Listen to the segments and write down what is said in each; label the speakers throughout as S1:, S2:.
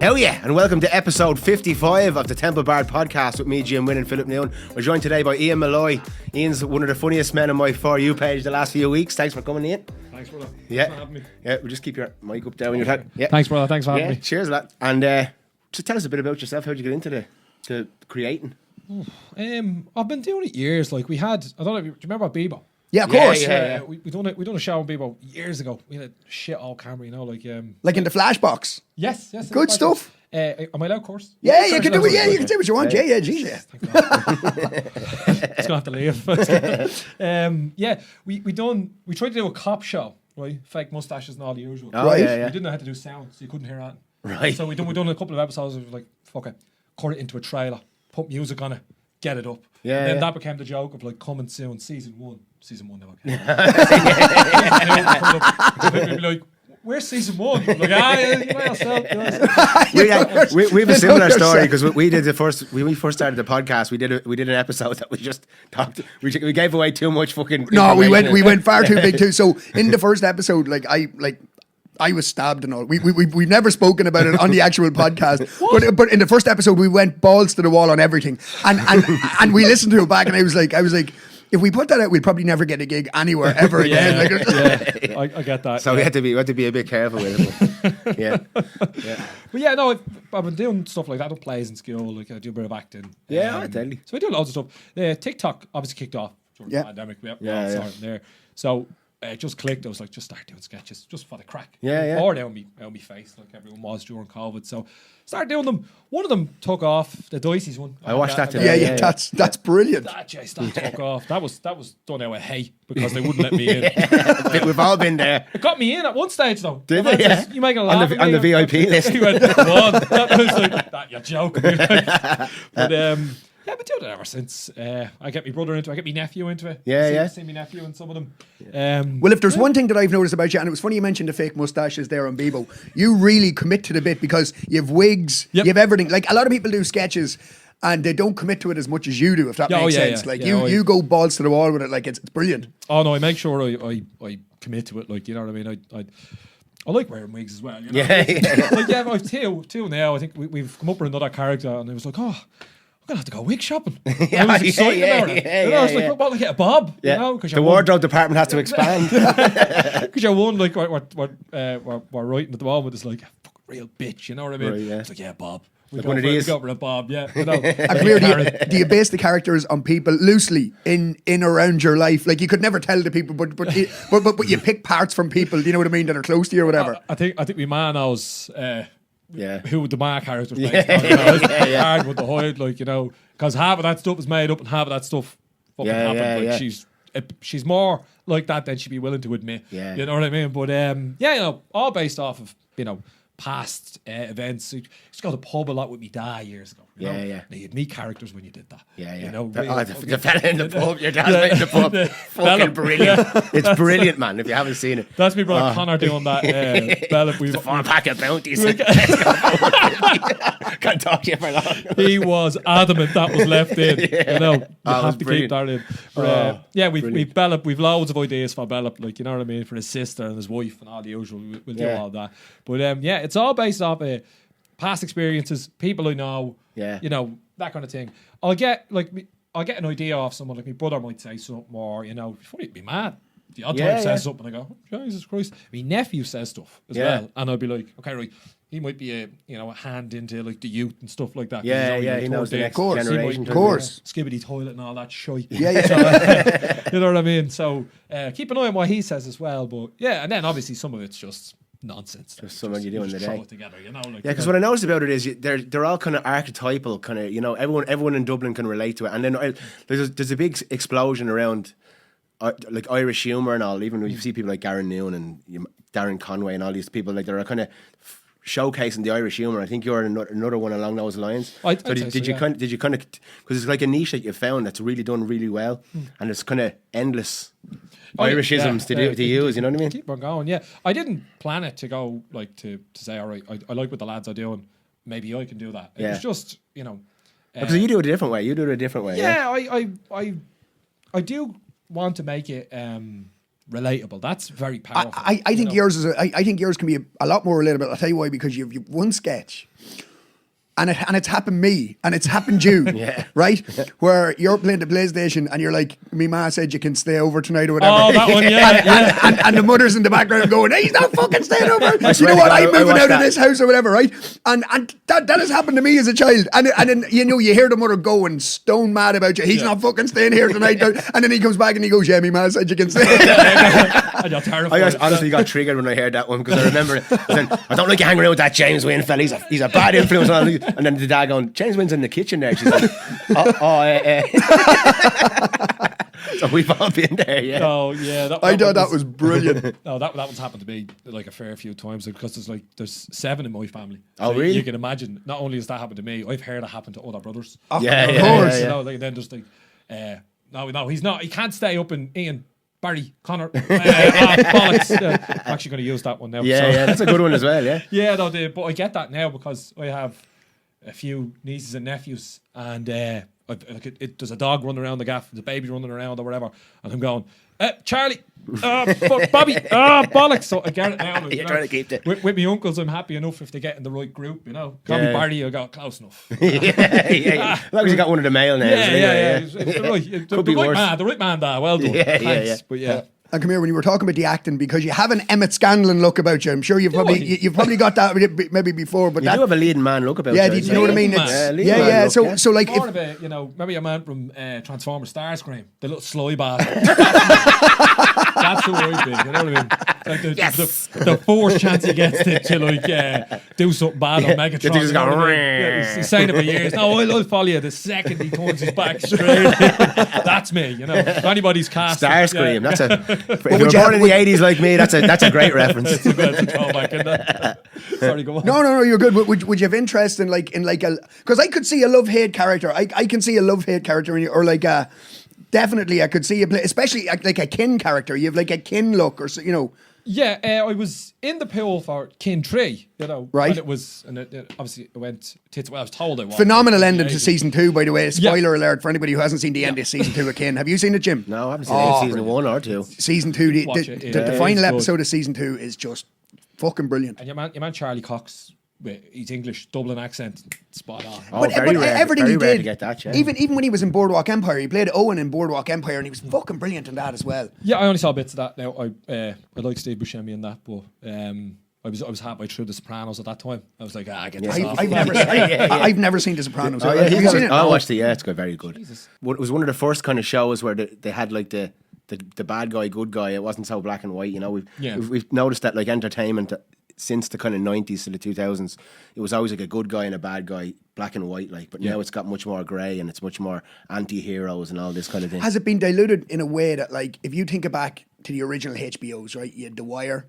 S1: Oh yeah, and welcome to episode 55 of the Temple Bard podcast with me, Jim Wynn and Philip Noon. We're joined today by Ian Molloy. Ian's one of the funniest men on my For You page the last few weeks. Thanks for coming, Ian.
S2: Thanks, brother.
S1: Yeah.
S2: Thanks for having me.
S1: Yeah, we'll just keep your mic up there when you're talking. Yeah.
S2: Thanks, brother. Thanks for having me.
S1: Cheers for that. And just tell us a bit about yourself. How did you get into the creating?
S2: I've been doing it years. Like we had, I don't know. Do you remember Bebo?
S3: Yeah, of course.
S1: Yeah.
S2: We done a show on Bebo years ago. We had a shit all camera, you know, like
S3: in the flashbox.
S2: Yes.
S3: Good stuff.
S2: Am I allowed course?
S3: Yeah, you can do it. Yeah, you can do what you want. Yeah, geez, yeah.
S2: Just gonna have to leave. We tried to do a cop show, right? Fake mustaches and all the usual.
S1: Oh,
S3: Right.
S1: yeah.
S2: We didn't know how to do sound, so you couldn't hear that.
S1: Right.
S2: So we done a couple of episodes of like, fuck it, cut it into a trailer, put music on it, get it up.
S1: Yeah,
S2: And then
S1: yeah.
S2: that became the joke of like coming soon, season one now. Okay. We'd be like, where's season one? Like, you by yourself.
S1: We have a similar story because we did when we first started the podcast. We did an episode that we just talked. We gave away too much fucking.
S3: No, we
S1: information.
S3: went far too big too. So in the first episode, I was stabbed and all. We've never spoken about it on the actual podcast, but in the first episode we went balls to the wall on everything, and we listened to it back, and I was like, if we put that out, we'd probably never get a gig anywhere ever again.
S2: I get that.
S1: So we had to be a bit careful with it. Yeah.
S2: But yeah, no, I've been doing stuff like that. I do plays in school, like I do a bit of acting.
S1: Yeah, I tell you.
S2: So I do loads of stuff. TikTok obviously kicked off during the pandemic.
S1: Yeah.
S2: Starting there. So it just clicked. I was like, just start doing sketches, just for the crack.
S1: Yeah.
S2: Or down me face, like everyone was during COVID. So started doing them. One of them took off, the Dicey's one.
S1: I watched that today.
S3: Yeah, that's brilliant.
S2: That took off. That was done out of hate because they wouldn't let me in.
S1: We've all been there.
S2: It got me in at one stage though.
S1: Did
S2: The man
S1: they? Yeah.
S2: says, you making a laugh
S1: On the VIP list.
S2: He went, "Come on." That was like, that you're joking. But yeah, I've been doing it ever since. I get my brother into it. I get my nephew into it. See my nephew in some of them.
S3: Well, if there's one thing that I've noticed about you, and it was funny you mentioned the fake mustaches there on Bebo, you really commit to the bit because you have wigs, you have everything. Like a lot of people do sketches and they don't commit to it as much as you do, if that makes sense. Like you go balls to the wall with it, like it's brilliant.
S2: Oh no, I make sure I commit to it. Like, you know what I mean? I like wearing wigs as well. You know? I've two now. I think we've come up with another character, and it was like, I'm gonna have to go wig shopping. I was excited about it. I was like, well, get a bob.
S1: Yeah.
S2: You know,
S1: The wardrobe department has to expand.
S2: Because you're one, like we're writing at the moment is like a fucking real bitch. You know what I mean?
S1: Right, yeah.
S2: It's like, Bob.
S1: Like one of these.
S2: We go for a Bob. Yeah. You know.
S3: And clear, do you base the characters on people loosely in around your life? Like you could never tell the people, but you pick parts from people. You know what I mean? That are close to you or whatever.
S2: I think my man knows. Who the Mark character's based on. It's hard with the hide, like, you know, because half of that stuff is made up and half of that stuff fucking happened. Like she's more like that than she'd be willing to admit.
S1: Yeah.
S2: You know what I mean? But you know, all based off of, you know, past events. I used to go to the pub a lot with me dad years ago. You know?
S1: Yeah.
S2: Now, you'd meet characters when you did that.
S1: Yeah.
S2: You know,
S1: the fella in the pub, your dad's mate in the pub. Fucking brilliant. It's brilliant, man, if you haven't seen it.
S2: That's me brother Connor doing that.
S1: It's a 4-pack of bounties. Can't talk to you for long.
S2: He was adamant that was left in. You know, you have to keep that in. But, we've loads of ideas for Bellap, like, you know what I mean, for his sister and his wife and all the usual. We'll do all that. But it's all based off past experiences, people I know, you know, that kind of thing. I'll get an idea off someone, like my brother might say something, or, you know, before he'd be mad. The odd time says something, and I go, oh, Jesus Christ. My nephew says stuff as well, and I'll be like, okay, right, he might be a hand into like the youth and stuff like that.
S1: He knows the next generation.
S3: Of course.
S2: Skibbity toilet and all that shite.
S3: Yeah.
S2: So, you know what I mean? So keep an eye on what he says as well. But yeah, and then obviously some of it's just nonsense.
S1: Just something you do in the day.
S2: Throw it together, you know. Like,
S1: because what I noticed about it is they're all kind of archetypal, kind of, you know, everyone in Dublin can relate to it. And then there's a big explosion around like Irish humour and all. Even when you see people like Garen Noon and Darren Conway and all these people, like they're kind of showcasing the Irish humour. I think you're another one along those lines. Did you kind of because it's like a niche that you found that's really done really well, and it's kind of endless Irishisms to use. You know what I mean?
S2: Keep on going. Yeah, I didn't plan it to go like to say, all right, I like what the lads are doing. Maybe I can do that. It was just, you know,
S1: because you do it a different way.
S2: Yeah, I do want to make it relatable. That's very powerful.
S3: I think yours is. I think yours can be a lot more relatable. I'll tell you why, because you've one sketch. And it's happened me, and it's happened you, right? Where you're playing the PlayStation, and you're like, "Me ma said you can stay over tonight or whatever."
S2: Oh, that one,
S3: and the mother's in the background going, "Hey, he's not fucking staying over." You know what? I'm moving out of this house or whatever, right? And that has happened to me as a child. And then you hear the mother going stone mad about you. He's not fucking staying here tonight. And then he comes back and he goes, "Yeah, me ma said you can stay."
S2: And you're terrified.
S1: I honestly got triggered when I heard that one, because I remember I don't like you hanging around with that James Wynn fella. He's a bad influence on me. And then the dad going, "James Wynn's in the kitchen there." She's like, So we've all been there, yeah.
S2: Oh yeah,
S3: I thought that was brilliant.
S2: No, that one's happened to me like a fair few times, because there's 7 in my family.
S1: Oh,
S2: So
S1: really?
S2: You can imagine. Not only has that happened to me, I've heard it happen to other brothers.
S3: Of
S1: Yeah,
S3: course.
S2: You know, like, then there's like, no, he's not. He can't stay up in Ian. Barry, Connor, bollocks. I'm actually going to use that one now.
S1: Yeah, that's a good one as well, yeah.
S2: Yeah, no, but I get that now, because I have a few nieces and nephews, and there's a dog running around the gaff, there's a baby running around or whatever, and I'm going, Charlie, fuck, Bobby, bollocks. So I get it now.
S1: You're trying to keep it.
S2: With my uncles, I'm happy enough if they get in the right group, you know. Call me Barry, I got close enough.
S1: Yeah. As long as you got one of the male names.
S2: Yeah. It's the right man, well done.
S1: Yeah.
S2: But yeah.
S3: And come here, when you were talking about the acting, because you have an Emmett Scanlon look about you. I'm sure you've probably got that maybe before, but
S1: You do have a leading man look about
S3: yeah,
S1: you.
S3: do you know what I mean?
S1: Leading man look,
S3: So like,
S2: More
S3: if,
S2: of a, maybe a man from Transformers Starscream, the little sly bastard. That's who I've been, you know what I mean? Like the first chance he gets to like do something bad on Megatron.
S1: You just go,
S2: he's saying it for years. No, I'll follow you the second he turns his back straight. That's me, you know. If anybody's cast
S1: Starscream, that's a... If you're born in the 80s like me, that's a great reference.
S2: It's a callback, isn't it? Sorry, go on.
S3: No, you're good. Would you have interest in like a, because I could see a love-hate character. I can see a love-hate character in you, or like a, definitely I could see you play, especially like a kin character. You have like a kin look, or so, you know.
S2: Yeah, I was in the pool for Kin 3, you know.
S3: Right.
S2: And it obviously it went tits. Well, I was told I was.
S3: Phenomenal ending to season 2, by the way. Spoiler alert for anybody who hasn't seen the end of season 2 of Kin. Have you seen it, Jim?
S1: No, I haven't seen any season 1 or 2.
S3: Season 2, the final
S2: good.
S3: episode of season 2 is just fucking brilliant.
S2: And your man Charlie Cox, with his English Dublin accent, spot on.
S1: Oh, very rare.
S3: Everything
S1: Very
S3: he
S1: rare
S3: did,
S1: to get that, yeah.
S3: even when he was in Boardwalk Empire, he played Owen in Boardwalk Empire, and he was fucking brilliant in that as well.
S2: Yeah, I only saw bits of that now. I like Steve Buscemi in that, but I was halfway through The Sopranos at that time. I was like, I get this off.
S3: I've never seen The Sopranos.
S1: Oh, yeah,
S3: Have you seen it?
S1: I watched it, yeah, it's very good.
S2: Jesus.
S1: It was one of the first kind of shows where they had like the bad guy, good guy. It wasn't so black and white, you know. We've noticed that like entertainment since the kind of 90s to the 2000s, it was always like a good guy and a bad guy, black and white, like. But now it's got much more grey, and it's much more anti-heroes and all this kind of thing.
S3: Has it been diluted in a way that, like, if you think back to the original HBOs, right? You had The Wire.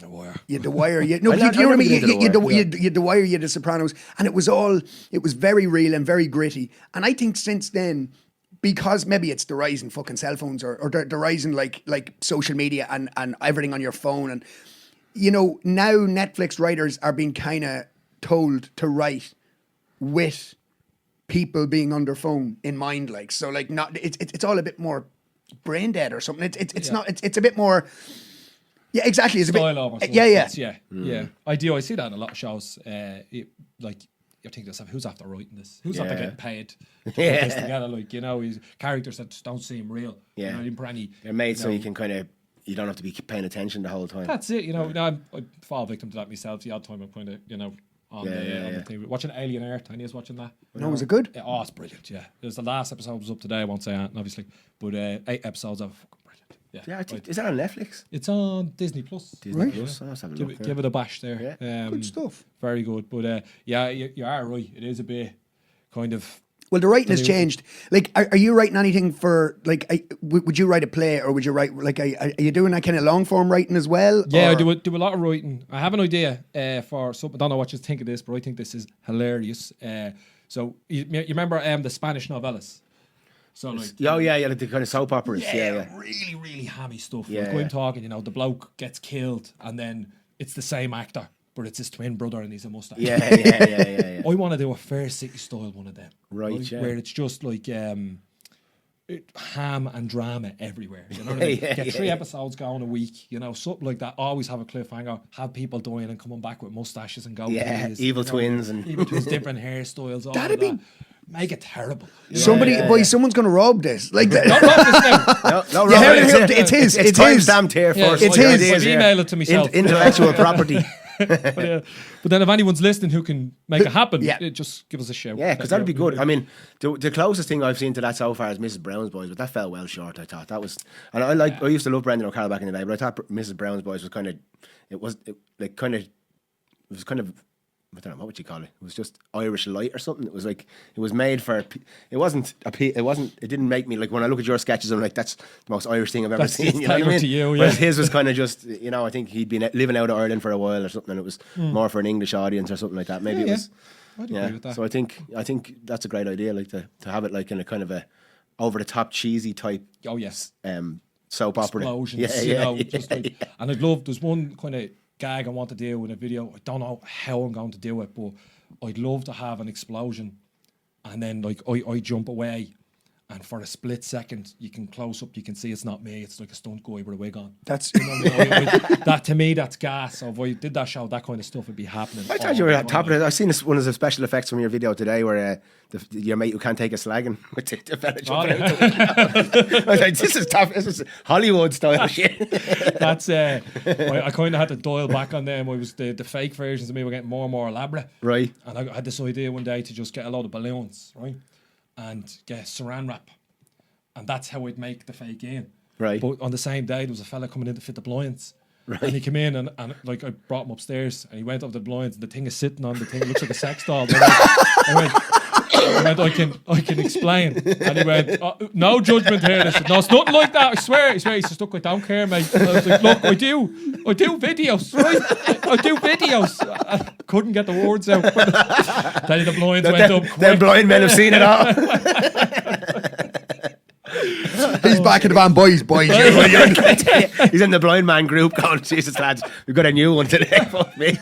S2: The Wire.
S3: You had The Wire. You know what I mean? You had The Wire, you had The Sopranos, and it was very real and very gritty. And I think since then, because maybe it's the rise in fucking cell phones or the rise in like social media and everything on your phone, and you know, now Netflix writers are being kind of told to write with people being on their phone in mind, like, so like not it's all a bit more brain dead or something. It's not it's a bit more. Yeah, exactly. It's a bit.
S2: Yeah. I do. I see that in a lot of shows. Like, you think to yourself, who's after writing this? Who's after getting paid to put this together? Like, you know, he's characters that just don't seem real.
S1: Yeah,
S2: you know,
S1: they're made so you can kind of, you don't have to be paying attention the whole time.
S2: That's it. You know, I fall victim to that myself. The odd time I'm kind of, you know, on the thing. Watching Alien Earth, I was watching that.
S3: No, was it good?
S2: Yeah, oh, it's brilliant. Yeah, there's the last episode was up today. I won't say that, obviously, but 8 episodes of fucking brilliant.
S1: Yeah, I think, is that on Netflix?
S2: It's on Disney Plus.
S3: Right.
S1: Plus. Let's have a look.
S2: Give it a bash there.
S1: Yeah.
S3: Good stuff.
S2: Very good. But yeah, you are right. It is a bit kind of.
S3: Well, the writing has changed. Like, are you writing anything for, like, would you write a play, or would you write, like, are you doing that kind of long form writing as well?
S2: Yeah,
S3: or?
S2: I do a lot of writing. I have an idea for something. I don't know what you think of this, but I think this is hilarious. So you remember the Spanish novellas? So like,
S1: like the kind of soap operas. Yeah.
S2: Really, really hammy stuff.
S1: Yeah,
S2: Like, I'm talking, you know, the bloke gets killed, and then it's the same actor, but it's his twin brother, and he's a mustache.
S1: Yeah.
S2: I want to do a Fair City style one of them.
S1: Right, yeah.
S2: Where it's just like ham and drama everywhere. You know what I mean? Get 3 episodes going a week, you know, something like that. Always have a cliffhanger, have people dying and coming back with mustaches and goatees.
S1: Yeah, evil twins and
S2: different hairstyles. All
S3: That'd
S2: that.
S3: be...
S2: Make it terrible.
S3: Somebody, boy, someone's going to rob this. Like that.
S2: Don't rob this now.
S1: No,
S3: You heard
S1: Robert,
S3: it here. It's his.
S1: It's timestamped here
S2: Yeah,
S1: first.
S3: It's
S1: Your
S3: his.
S1: ideas
S2: I've
S1: here.
S2: emailed it to myself.
S1: Intellectual property.
S2: But then if anyone's listening who can make it happen, just give us a shout.
S1: Yeah, because that'd be good. I mean, the closest thing I've seen to that so far is Mrs. Brown's Boys, but that fell well short. I thought that was, and I used to love Brendan O'Carroll back in the day, but I thought Mrs. Brown's Boys was kind of, it was kind of. I don't know, what would you call it? It was just Irish light or something. It was like, it was made for, it didn't make me, like, when I look at your sketches, I'm like, that's the most Irish thing I've ever seen. You know what I mean?
S2: To you,
S1: Whereas his was kind of just, you know, I think he'd been living out of Ireland for a while or something, and it was more for an English audience or something like that. Maybe it was.
S2: I'd agree with that.
S1: So I think that's a great idea, like to have it like in a kind of a over the top cheesy type.
S2: Oh yes.
S1: Soap opera.
S2: Explosions. You know, just like, and I'd love. There's one kind of gag I want to do in a video. I don't know how I'm going to do it, but I'd love to have an explosion, and then like I jump away, and for a split second you can close up, you can see it's not me. It's like a stunt guy with a wig on.
S3: That's
S2: That to me, that's gas. So if I did that show, that kind of stuff would be happening.
S1: I thought you were on top of it. I've seen one of the special effects from your video today where your mate who can't take a slagging with the fella jumping out. I was like, this is tough. This is Hollywood style shit.
S2: That's I kind of had to dial back on them. I was the fake versions of me were getting more and more elaborate.
S1: Right.
S2: And I had this idea one day to just get a load of balloons, right, and get saran wrap, and that's how I'd make the fake Ian.
S1: Right.
S2: But on the same day, there was a fella coming in to fit the blinds.
S1: Right.
S2: And he came in and like I brought him upstairs and he went up the blinds and the thing is sitting on the thing. It looks like a sex doll. I went, I can explain. And he went, no judgment here. I said, no, it's nothing like that. I swear. He says, look, I don't care, mate. And I was like, look, I do videos, right? I do videos. I couldn't get the words out. Then the blinds went up quick.
S1: Them blind men have seen it all.
S3: he's back in the van, boys.
S1: He's in the blind man group going, Jesus lads, we've got a new one today. Fuck me.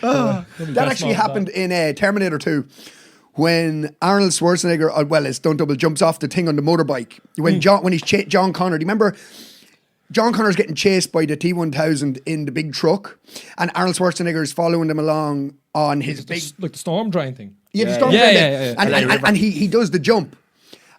S3: That actually happened in Terminator 2 when Arnold Schwarzenegger, his stunt double, jumps off the thing on the motorbike. When he's John Connor, do you remember? John Connor's getting chased by the T-1000 in the big truck, and Arnold Schwarzenegger is following them along on his big...
S2: Like the storm drain thing.
S3: Yeah, the storm drain thing.
S2: Yeah.
S3: And he does the jump.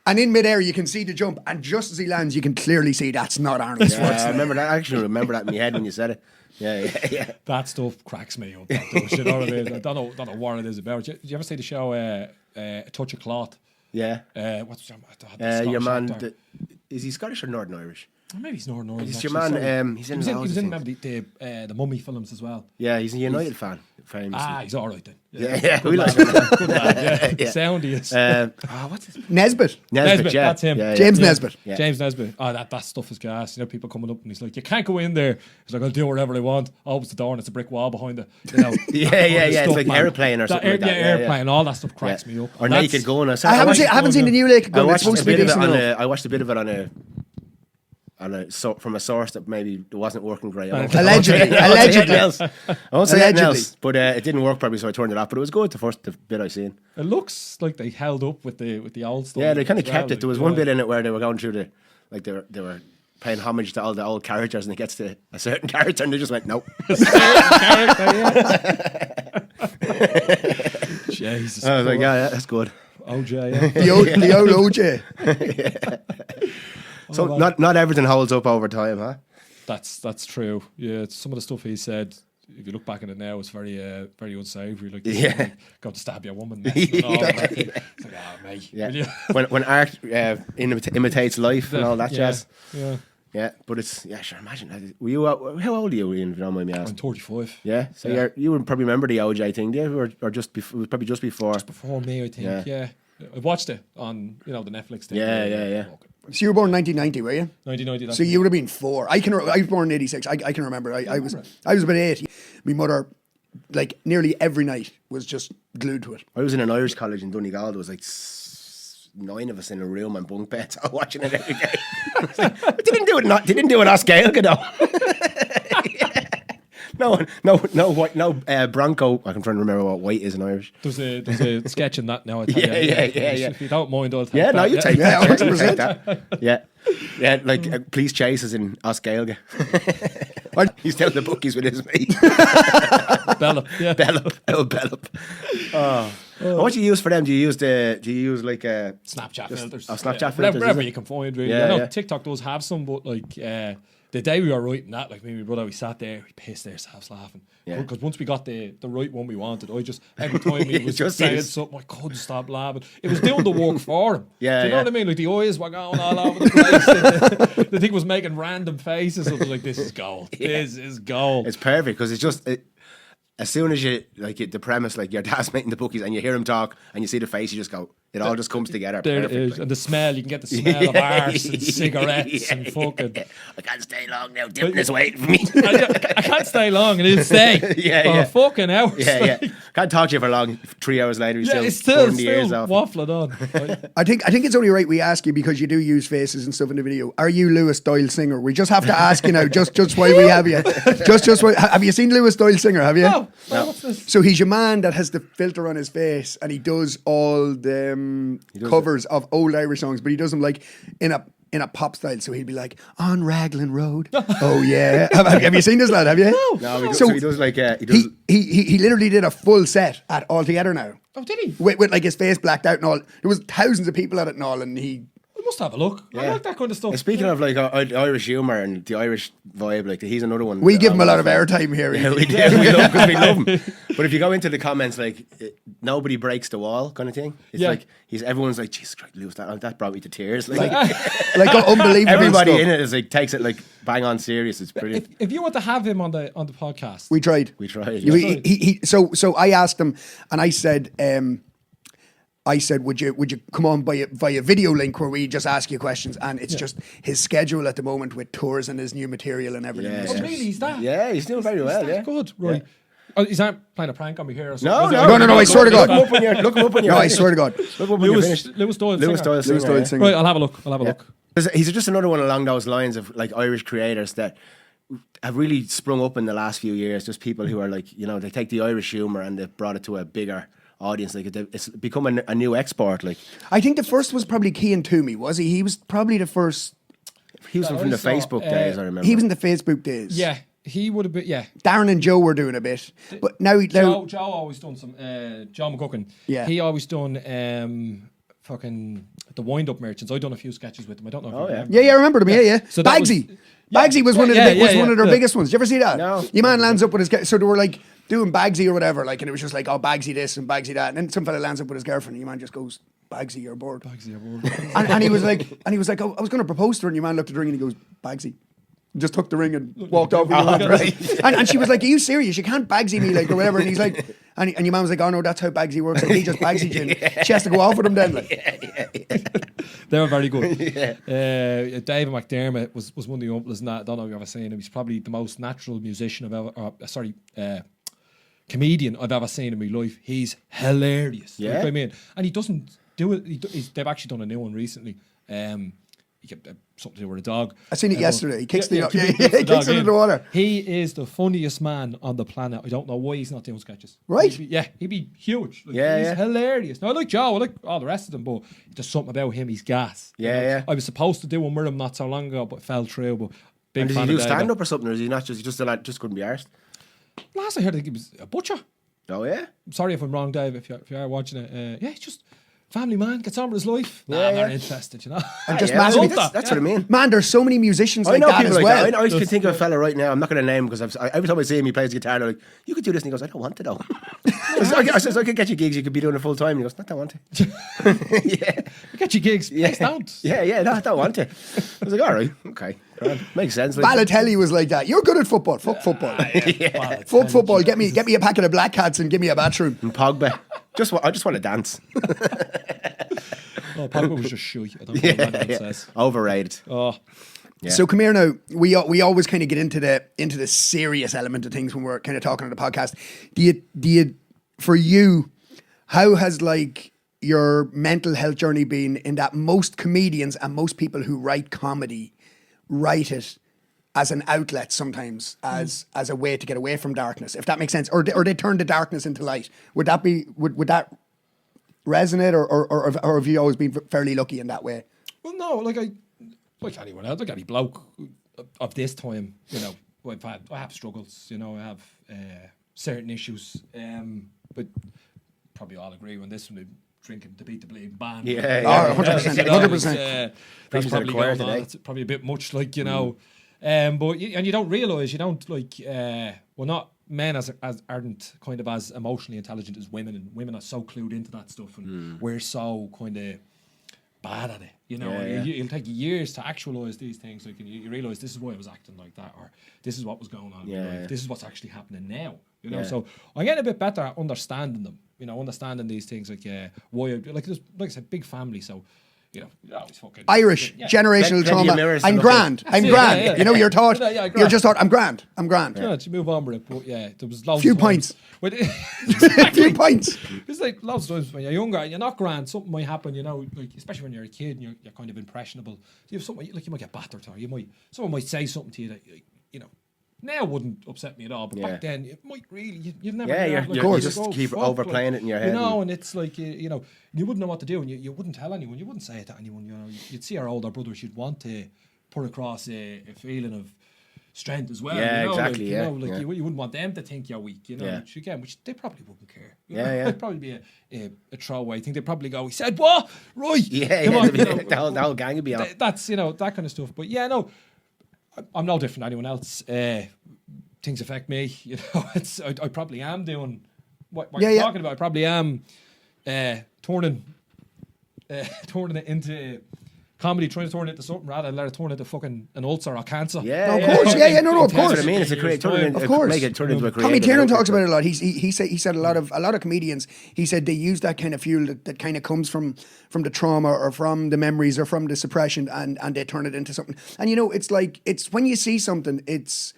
S3: And in midair, you can see the jump, and just as he lands, you can clearly see that's not Arnold Schwarzenegger.
S1: I remember that. I actually remember that in my head when you said it. Yeah.
S2: That stuff cracks me up. That does, you know what I mean? I don't know what it is about. Did you ever see the show A Touch of Cloth?
S1: Yeah.
S2: What's
S1: your man? Is he Scottish or Northern Irish?
S2: Maybe he's Northern Irish.
S1: He's your man. He was in
S2: the Mummy films as well.
S1: Yeah, he's a United fan. Famously.
S2: He's all right then.
S1: Yeah.
S2: Good lad. Yeah. Sound he is.
S1: What's his
S3: Nesbitt.
S1: Nesbitt, yeah.
S2: That's him.
S1: Yeah.
S3: James Nesbitt.
S1: Yeah.
S2: James Nesbitt. That stuff is gas. You know, people coming up and he's like, you can't go in there. He's like, I'll do whatever I want. Opens the door and it's a brick wall behind it. You know,
S1: Yeah. It's like airplane or something like that.
S2: Airplane. All that stuff cracks me up.
S1: Or Naked Gun.
S3: I haven't seen the new Naked Gun. It's supposed to be decent.
S1: I watched a bit of it from a source that maybe it wasn't working great.
S3: Allegedly.
S1: I won't say anything else, but it didn't work probably, so I turned it off. But it was good, the bit I seen.
S2: It looks like they held up with the old stuff.
S1: Yeah, they kind of kept it. There was one bit in it where they were going through they were paying homage to all the old characters, and it gets to a certain character, and they just went, nope.
S2: Jesus.
S1: I was like, yeah, that's good.
S2: OJ, yeah.
S3: The old OJ.
S1: So not everything holds up over time, huh?
S2: That's true. Yeah, some of the stuff he said, if you look back at it now, it's very very unsavoury. Like, got to stab your woman. It's like, mate.
S1: Yeah. when art imitates life and all that jazz. Yeah, but sure. Imagine. Were you? How old are you, Ian? If you don't mind me asking.
S2: I'm 35.
S1: Yeah, so you would probably remember the OJ thing, do you? Or just before? It was probably just before.
S2: Just before me, I think. Yeah. I watched it on the Netflix thing.
S1: Yeah.
S3: So you were born in 1990, were you?
S2: 1990.
S3: So you would have been 4. I was born in 86. I can remember. I was about 8. My mother, like, nearly every night was just glued to it.
S1: I was in an Irish college in Donegal. There was like 9 of us in a room on bunk beds all watching it every day. They didn't do it on scale, you know. Bronco. I'm trying to remember what white is in Irish.
S2: There's a sketch in that now. I tell you.
S1: Yeah.
S2: If you don't mind, I'll take
S1: Yeah,
S2: that.
S1: no, you take
S3: Yeah,
S1: that.
S3: 100%.
S1: You take that. Yeah, like police chases in Oscailga. He's telling the bookies with his mate.
S2: Bellap, yeah.
S1: Bellap. Oh. What do you use for them? Do you use like
S2: Snapchat filters?
S1: Snapchat filters.
S2: Wherever you can find, really.
S1: Yeah,
S2: I know
S1: yeah.
S2: TikTok does have some, but like the day we were writing that, like me and my brother, we sat there, we pissed ourselves laughing.
S1: Yeah.
S2: Because once we got the right one we wanted, I just every time he was
S1: Just
S2: saying
S1: is.
S2: something, I couldn't stop laughing. It was doing the work for him.
S1: Yeah,
S2: Do you know
S1: yeah.
S2: what I mean? Like the eyes were going all over the place. And the thing was making random faces. I was like, "This is gold. This is gold."
S1: It's perfect because it's just as soon as you like the premise, like your dad's making the bookies, and you hear him talk, and you see the face, you just go. It all just comes together.
S2: There it
S1: perfectly.
S2: is, and the smell. You can get the smell of arse and cigarettes and fucking.
S1: I can't stay long now. Dipping is waiting for me.
S2: I can't stay long, and it'll stay for fucking hours.
S1: Yeah. Can't talk to you for long. 3 hours later, he's
S2: It's
S1: still
S2: still
S1: pulling the ears off.
S2: waffling on.
S3: I think it's only right we ask you because you do use faces and stuff in the video. Are you Lewis Doyle Singer? We just have to ask you now, just while we have you. Just why, have you seen Lewis Doyle Singer? Have you?
S2: No. What's this?
S3: So he's your man that has the filter on his face, and he does all the covers of old Irish songs, but he does them like in a pop style. So he'd be like, "On Raglan Road." Oh yeah, have you seen this lad? Have you?
S1: No, so he does like he does.
S3: He literally did a full set at All Together now.
S2: Oh, did he?
S3: With like his face blacked out and all. There was thousands of people at it and all, and he.
S2: I must have a look. I like that kind of stuff.
S1: Speaking of like Irish humour and the Irish vibe, like he's another one.
S3: We give him a lot of airtime here.
S1: Yeah, we do. We love him. But if you go into the comments, like nobody breaks the wall, kind of thing. It's like everyone's like, Jesus Christ, Lewis, that brought me to tears. Like
S3: Unbelievable.
S1: everybody
S3: stuff.
S1: in it is like takes it like bang on serious. It's brilliant.
S2: If you want to have him on the podcast,
S3: We tried. So I asked him, and I said, would you come on via video link where we just ask you questions? And it's just his schedule at the moment with tours and his new material and everything.
S1: Yeah.
S2: oh, really? He's that?
S1: Yeah, he's doing very well. Yeah,
S2: Good. Right. Oh, he's not playing a prank on me here or
S1: No,
S2: something.
S3: No, I swear to God.
S1: Look him up when you're.
S3: No, I swear to God.
S1: Look him up when you're finished.
S2: Lewis Doyle.
S1: Lewis Doyle Singer.
S3: Singer.
S2: Right, I'll have a look.
S1: He's just another one along those lines of like Irish creators that have really sprung up in the last few years. Just people who are like, they take the Irish humour and they've brought it to a bigger audience. Like it's become a new export. Like
S3: I think the first was probably Cian Toomey, was he? He was probably the first.
S1: he was from the Facebook days. I remember.
S3: He was in the Facebook days.
S2: Yeah, he would have been. Yeah.
S3: Darren and Joe were doing a bit, but now
S2: Joe always done some. John McGuckin.
S3: Yeah.
S2: He always done fucking the Wind Up Merchants. I done a few sketches with them. I don't know. If you remember.
S3: Yeah, I remember them. Yeah.
S2: So that
S3: Bagsy.
S2: was-
S3: Bagsy was one of their
S2: yeah.
S3: biggest ones. Did you ever see that?
S1: No.
S3: Your man lands up with his. So they were like doing Bagsy or whatever, like, and it was just like, oh, Bagsy this and Bagsy that, and then some fella lands up with his girlfriend, and your man just goes, Bagsy, you're bored. and he was like, oh, I was going to propose to her, and your man looked at the ring and he goes, Bagsy. Just took the ring and walked off. And she was like, are you serious? You can't Bagsy me, like, or whatever. And he's like, and your man was like, oh no, that's how Bagsy works. Like, he just Bagsy Jim. She has to go off with him then. Like.
S2: They were very good. David McDermott was one of the uncles in that. I don't know if you've ever seen him. He's probably the most natural musician comedian I've ever seen in my life. He's hilarious.
S1: Yeah.
S2: Like, I mean, and he doesn't do it. They've actually done a new one recently. He kept something to do with a dog.
S3: I seen it yesterday. He kicks
S2: he
S3: kicks
S2: kicks
S3: it in the water.
S2: He is the funniest man on the planet. I don't know why he's not doing sketches.
S3: Right?
S2: He'd be huge. Like,
S1: Yeah,
S2: he's
S1: yeah.
S2: hilarious. Now I like Joe, I like all the rest of them, but there's something about him. He's gas.
S1: Yeah.
S2: I was supposed to do one with him not so long ago, but fell through. But big
S1: And does he
S2: fan
S1: do
S2: of David.
S1: stand up or something, or is he not just just couldn't be arsed?
S2: Last I heard, I think he was a butcher.
S1: Oh yeah.
S2: I'm sorry if I'm wrong, Dave. If you are watching it, he's just family man, gets on with his life.
S1: Yeah,
S2: I'm
S1: yeah.
S2: not interested,
S3: And just
S1: Yeah,
S3: massively.
S1: that's what I mean.
S3: Man, there's so many musicians
S1: I
S3: like
S1: know
S3: that
S1: people
S3: as
S1: like
S3: well.
S1: that. I can think of a fella right now. I'm not going to name him because every time I see him, he plays guitar. They're like, "You could do this," and he goes, "I don't want to though." I says, "I could get you gigs. You could be doing it full time." And he goes, "Not that I want to." Yeah,
S2: Get your gigs.
S1: yeah,
S2: Please don't.
S1: yeah. No, I don't want to. I was like, "All right, okay, grand. Makes sense." Like,
S3: Balotelli was like that. You're good at football. Fuck football. Fuck football. Get me a packet of black cats and give me a bathroom.
S1: and Pogba, I just want to dance.
S2: Oh, Pogba was just shy. I don't know what that says.
S1: Overrated.
S2: Oh,
S1: Yeah.
S3: So come here now. We always kind of get into the serious element of things when we're kind of talking on the podcast. Do you for you, how has like your mental health journey been in that most comedians and most people who write comedy write it as an outlet sometimes, as a way to get away from darkness, if that makes sense, or they turn the darkness into light. Would that be would that resonate, or have you always been fairly lucky in that way?
S2: Well, no, like anyone else, like any bloke of this time, you know, I have struggles, you know, I have certain issues, but probably all agree on this one. Drinking to beat the bleeding band.
S3: 100%.
S2: That's probably going on. It's probably a bit much, like, you know. But you don't realise, you don't, like, well, not men aren't kind of as emotionally intelligent as women, and women are so clued into that stuff, and we're so kind of bad at it, you know. It'll take years to actualise these things, like, and you realise this is why I was acting like that, or this is what was going on in my life, this is what's actually happening now, you know. So I'm getting a bit better at understanding them, you know, understanding these things, like why, like I said, big family, so you know, always fucking
S3: Irish generational trauma. I'm grand. You know, you're taught. You're just taught. I'm grand.
S2: Yeah, to move on with it, but there was loads.
S3: Few
S2: of
S3: points.
S2: Few points. It's like lots of times when you're younger and you're not grand, something might happen. You know, like especially when you're a kid and you're kind of impressionable. You have something like you might get battered, or someone might say something to you that you know. Now wouldn't upset me at all, but back then it might really. You've never.
S1: You just keep overplaying it in your head.
S2: You know, and it's like you know, you wouldn't know what to do, and you wouldn't tell anyone. You wouldn't say it to anyone. You know, you'd see our older brothers. You'd want to put across a feeling of strength as well.
S1: Yeah,
S2: you know?
S1: exactly.
S2: Like, you know, like you wouldn't want them to think you're weak. You know, which they probably wouldn't care. It'd probably be a throwaway thing. They'd probably go, "He said what? Right?
S1: Come on, you know, the whole gang would be on."
S2: That's that kind of stuff. But I'm no different than anyone else. Things affect me, you know. I probably am doing what you're talking about. I probably am turning it into comedy, trying to turn it into something rather than let it turn into fucking an ulcer or cancer.
S3: Of course. Of course.
S1: That's what I mean. It's a creative. Of course, make it turn into a creative.
S3: Tommy Tiernan talks about it a lot. He said a lot of comedians. He said they use that kind of fuel that kind of comes from the trauma or from the memories or from the suppression, and they turn it into something. And you know, it's when you see something, it's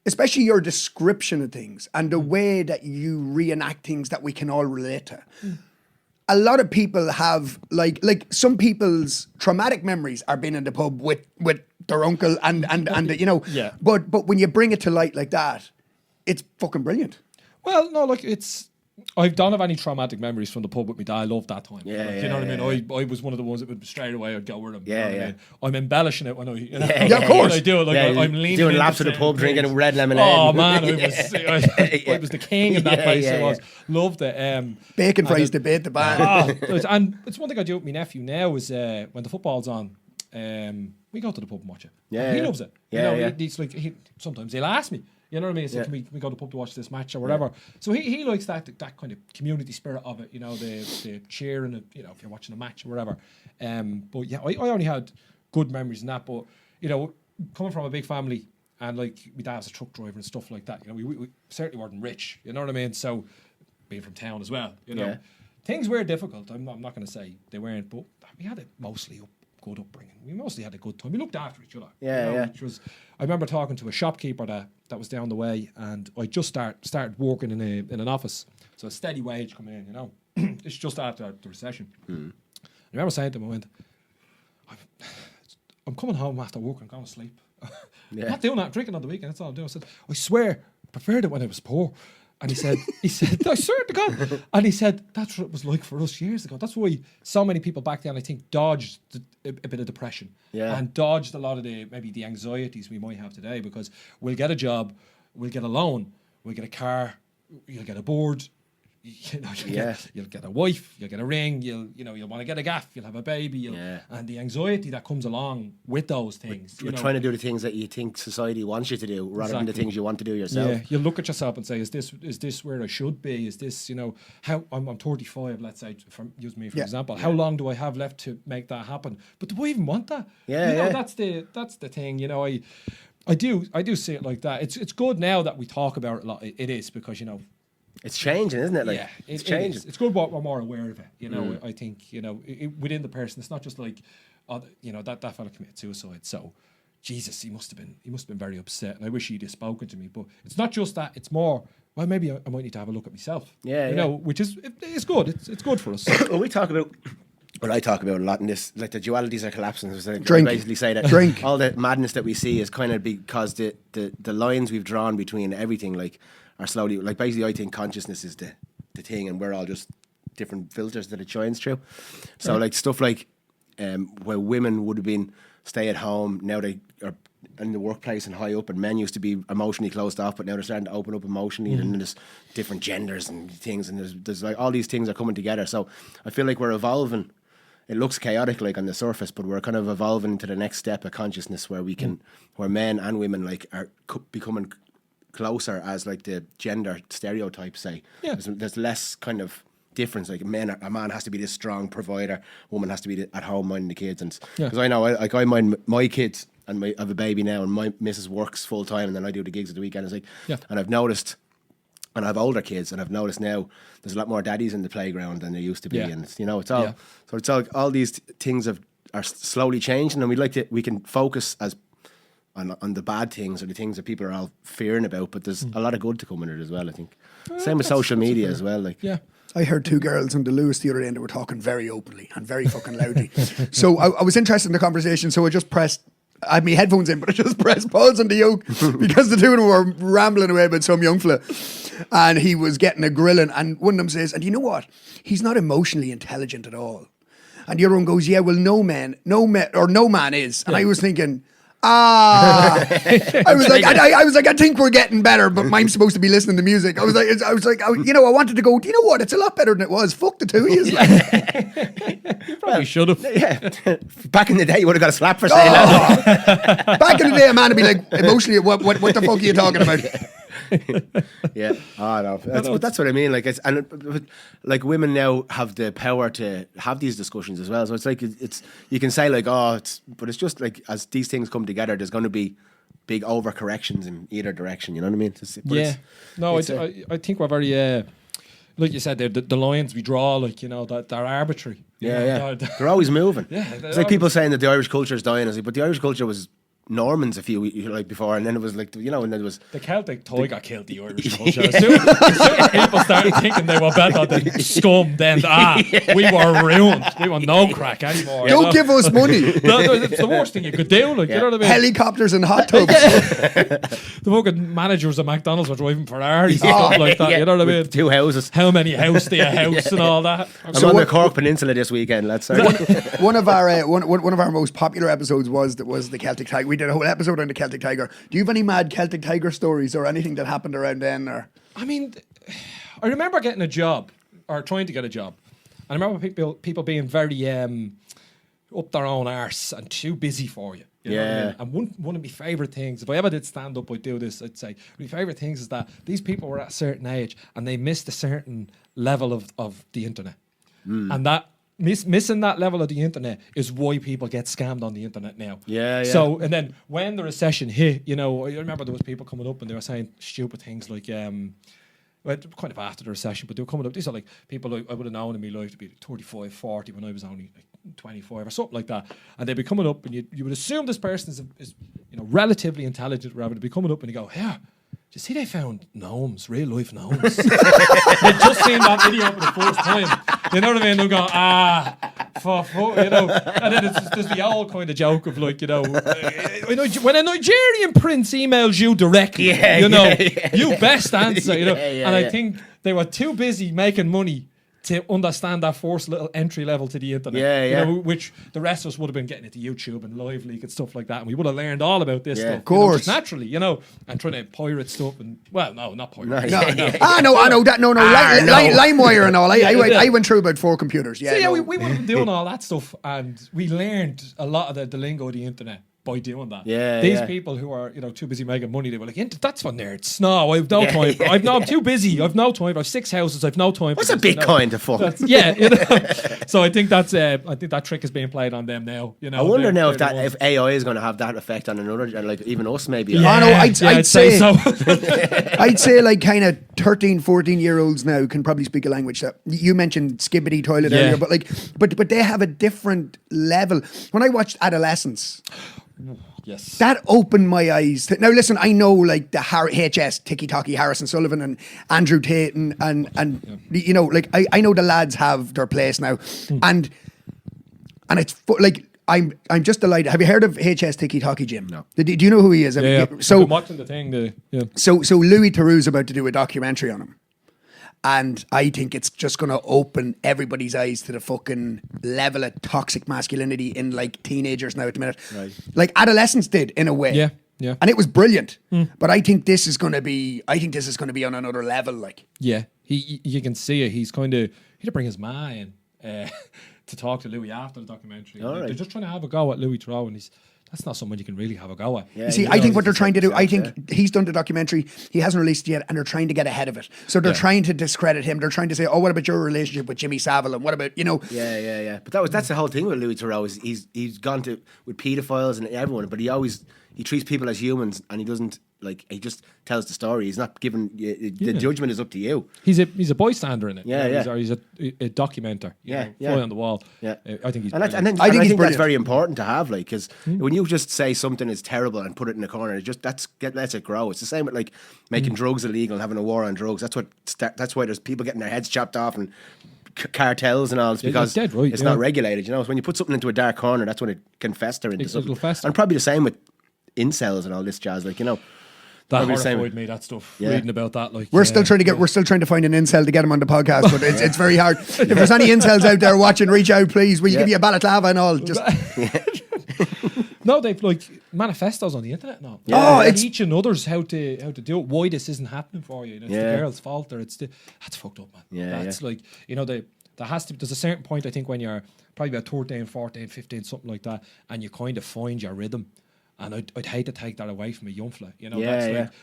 S3: especially your description of things and the way that you reenact things that we can all relate to. A lot of people have like some people's traumatic memories are being in the pub with their uncle and you know.
S2: Yeah.
S3: But when you bring it to light like that, it's fucking brilliant.
S2: Well, no, like I don't have any traumatic memories from the pub with my dad. I loved that time. You know what I mean? I was one of the ones that would straight away I'd go with him. You know what I mean? I'm embellishing it when I
S3: of course
S2: I do it. Like I'm leaning
S1: doing laps at the pub, drinking red lemonade.
S2: Oh man, I was the king in that place. I was loved it.
S3: Bacon fries debate the band.
S2: And it's one thing I do with my nephew now is when the football's on, we go to the pub and watch it. He loves it. He's like sometimes he'll ask me. You know what I mean? So can we go to the pub to watch this match or whatever? So he likes that kind of community spirit of it, you know, the cheering, you know, if you're watching a match or whatever. But yeah, I only had good memories in that. But, you know, coming from a big family and like my dad was a truck driver and stuff like that, you know, we certainly weren't rich, you know what I mean? So being from town as well, you know, things were difficult. I'm not going to say they weren't, but we had it mostly good upbringing. We mostly had a good time. We looked after each other. Which was, I remember talking to a shopkeeper that was down the way, and I just started working in an office, so a steady wage coming in. You know, it's just after the recession. I remember saying to him, I went, "I'm coming home after work. I'm going to sleep. I'm not doing that. I'm drinking on the weekend. That's all I'm doing." I said, "I swear, I preferred it when I was poor." And he said, I swear to God. And he said, that's what it was like for us years ago. That's why so many people back then, I think, dodged a bit of depression and dodged a lot of maybe the anxieties we might have today, because we'll get a job, we'll get a loan, we'll get a car, you'll get a board, you know, you'll get a wife, you'll get a ring, you'll want to get a gaff, you'll have a baby, and the anxiety that comes along with those things.
S1: You're trying to do the things that you think society wants you to do, rather than the things you want to do yourself.
S2: Yeah, you look at yourself and say, is this where I should be? Is this, you know, how I'm 35, let's say, use me for example. How long do I have left to make that happen? But do I even want that? That's the thing. You know, I do see it like that. It's good now that we talk about it a lot. It is, because, you know,
S1: it's changing, isn't it? Like, it's changing.
S2: It's good we're more aware of it. You know, I think, you know, within the person, it's not just like, you know, that fella committed suicide. So, Jesus, he must have been very upset, and I wish he'd have spoken to me. But it's not just that. It's more, well, maybe I might need to have a look at myself. You know, which is it's good. It's good for us.
S1: Well, we talk about what I talk about a lot in this, like the dualities are collapsing. So
S3: Drink.
S1: I basically say that
S3: Drink.
S1: all the madness that we see is kind of because the lines we've drawn between everything like are slowly, like basically I think consciousness is the thing, and we're all just different filters that it shines through. So like stuff like where women would have been stay at home, now they are in the workplace and high up, and men used to be emotionally closed off, but now they're starting to open up emotionally, and there's different genders and things, and there's like all these things are coming together. So I feel like we're evolving. It looks chaotic like on the surface, but we're kind of evolving into the next step of consciousness where we can, where men and women like are becoming closer as like the gender stereotypes say.
S2: Yeah.
S1: There's less kind of difference. Like a man has to be this strong provider, woman has to be at home minding the kids. And because I know, I mind my kids, and I have a baby now, and my missus works full time, and then I do the gigs at the weekend. It's like, and I've noticed, and I have older kids, and I've noticed now there's a lot more daddies in the playground than there used to be, and it's, you know, it's all so it's all these things are slowly changing, and we can focus as on the bad things or the things that people are all fearing about, but there's a lot of good to come in it as well, I think. Same with social media as well, like
S3: I heard two girls on the Lewis the other day, and they were talking very openly and very fucking loudly. So I was interested in the conversation, so I had my headphones in, but I just pressed pause on the yoke because the two of them were rambling away about some young fella, and he was getting a grilling, and one of them says, and you know what? He's not emotionally intelligent at all. And the other one goes, yeah, well, no man is. And I was thinking, I was like, I think we're getting better, but I'm supposed to be listening to music. I wanted to go, do you know what? It's a lot better than it was. Fuck the two of you.
S2: You probably should have.
S1: Yeah. Back in the day, you would have got a slap for saying that.
S3: Back in the day, a man would be like, emotionally, what the fuck are you talking about?
S1: Yeah, no, but that's what I mean. Like, like women now have the power to have these discussions as well. So it's like you can say like, but it's just like as these things come together, there's going to be big overcorrections in either direction. You know what I mean?
S2: I think we're very. Like you said, the lines we draw, like, you know, that they're arbitrary.
S1: They're always moving. It's like people saying that the Irish culture is dying. But the Irish culture was Normans a few like before, and then it was like, you know, and then it was
S2: the Celtic tiger killed the Irish culture. As soon as people started thinking they were better than scum, then we were ruined. We were no crack anymore.
S3: Don't give us money.
S2: It's the worst thing you could do. Like, you know what I mean?
S3: Helicopters and hot tubs.
S2: The fucking managers of McDonald's were driving Ferraris and stuff like that. You know what I mean?
S1: 2 houses.
S2: How many houses do you house and all that?
S1: I'm on the Cork Peninsula this weekend. Let's say
S3: one of our most popular episodes was the Celtic Tiger. We did a whole episode on the Celtic Tiger. Do you have any mad Celtic Tiger stories or anything that happened around then? Or
S2: I mean, I remember getting a job or trying to get a job. I remember people being very up their own arse and too busy for you. You know what I mean? And one of my favourite things, if I ever did stand up, I'd do this. I'd say, my favourite things is that these people were at a certain age and they missed a certain level of the internet. And that missing that level of the internet is why people get scammed on the internet now. So, and then when the recession hit, you know, I remember there was people coming up and they were saying stupid things like, well, kind of after the recession, but they were coming up. These are like people I would have known in my life to be 35, 40 when I was only like 25 or something like that. And they'd be coming up, and you would assume this person is you know, relatively intelligent, rather. They'd be coming up and you go, yeah, do you see they found gnomes, real life gnomes? They just seen that video for the first time. You know what I mean? They'll go, you know. And then there's the old kind of joke of like, you know, when a Nigerian prince emails you directly, you best answer, you know. And I think they were too busy making money to understand that first little entry level to the internet, you know, which the rest of us would have been getting into YouTube and Live Leak and stuff like that, and we would have learned all about this stuff,
S3: of course,
S2: you know, just naturally, you know, and trying to pirate stuff and not pirate.
S3: I know that. LimeWire and all. I went through about 4 computers.
S2: We would have been doing all that stuff, and we learned a lot of the lingo of the internet by doing that. These people who are, you know, too busy making money, they were like, that's for nerds. No, I've no time. I'm too busy. I've no time. I've 6 houses. I've no time.
S1: What's a Bitcoin to fuck?
S2: You know. So I think that trick is being played on them now. You know. I
S1: wonder now if AI is going to have that effect on another, like even us maybe.
S3: I'd say
S2: so.
S3: I'd say like kind of 13, 14-year-olds now can probably speak a language that you mentioned skibbity toilet earlier, but they have a different level. When I watched Adolescence.
S2: Yes,
S3: that opened my eyes. Now listen, I know like the HS, Tiki Taki, Harrison Sullivan and Andrew Tate and you know, like I know the lads have their place now, and and it's like I'm just delighted. Have you heard of HS Tiki Taki Jim?
S1: No.
S3: Do you know who he is?
S2: Yeah.
S3: So
S2: I'm watching the thing.
S3: So Louis Theroux's about to do a documentary on him. And I think it's just going to open everybody's eyes to the fucking level of toxic masculinity in like teenagers now at the minute.
S1: Right.
S3: Like adolescents did in a way.
S2: Yeah.
S3: And it was brilliant. But I think this is going to be on another level. Like,
S2: Yeah. You can see it. He's kind of, he'd bring his ma in to talk to Louis after the documentary.
S1: All right.
S2: They're just trying to have a go at Louis Theroux, and that's not someone you can really have a go at.
S1: Yeah,
S3: you see, I think what they're trying to do, I think he's done the documentary, he hasn't released it yet, and they're trying to get ahead of it. So they're trying to discredit him. They're trying to say, oh, what about your relationship with Jimmy Savile? And what about, you know?
S1: Yeah. But that's the whole thing with Louis Theroux is he's gone to with paedophiles and everyone, but he treats people as humans, and he doesn't he just tells the story. He's not given the judgment is up to you.
S2: He's a bystander in it.
S1: Yeah.
S2: He's a documenter. Fly on the wall.
S1: Yeah,
S2: I think he's.
S1: I think that's very important to have, because when you just say something is terrible and put it in a corner, it just lets it grow. It's the same with like making drugs illegal and having a war on drugs. That's why there's people getting their heads chopped off and cartels and all. It's because it's not regulated. You know, so when you put something into a dark corner, that's when it can fester into something. And probably the same with incels and all this jazz. Like, you know.
S2: That horrified me, that stuff. Reading about that, like
S3: we're still trying to find an incel to get him on the podcast, but it's very hard. If there's any incels out there watching, reach out, please. We'll give you a balaclava and all. Just
S2: no, they've like manifestos on the internet now.
S3: It's
S2: teaching others how to do it. Why this isn't happening for you? It's the girl's fault, or that's fucked up, man. That's like, you know, there's a certain point, I think, when you're probably about 13, 14, 15, something like that, and you kind of find your rhythm. And I'd hate to take that away from a young fella, you know.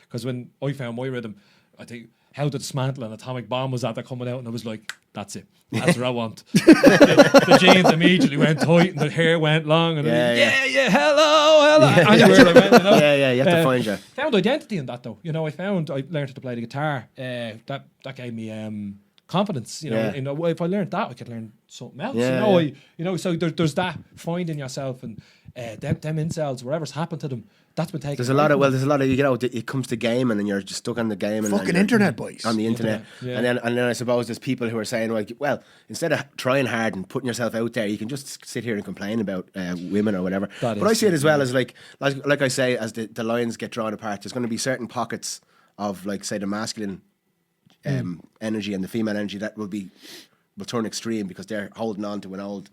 S2: Because when I found my rhythm, I think how to dismantle an atomic bomb was after coming out, and I was like, that's it, that's what I want. the jeans immediately went tight, and the hair went long, and hello. Anywhere I went, you know.
S1: You have to find you.
S2: Found identity in that, though. You know, I learned to play the guitar. That gave me confidence. You know, if I learned that, I could learn something else. So there's that finding yourself, and them incels, whatever's happened to them, that's been taken.
S1: There's a lot of you know, it comes to gaming, and you're just stuck on the game and
S3: fucking internet boys
S1: on the internet. And then I suppose there's people who are saying, like, well, instead of trying hard and putting yourself out there, you can just sit here and complain about women or whatever. But I see it as well as like I say, as the lines get drawn apart, there's going to be certain pockets of, like, say, the masculine energy and the female energy that will turn extreme because they're holding on to an old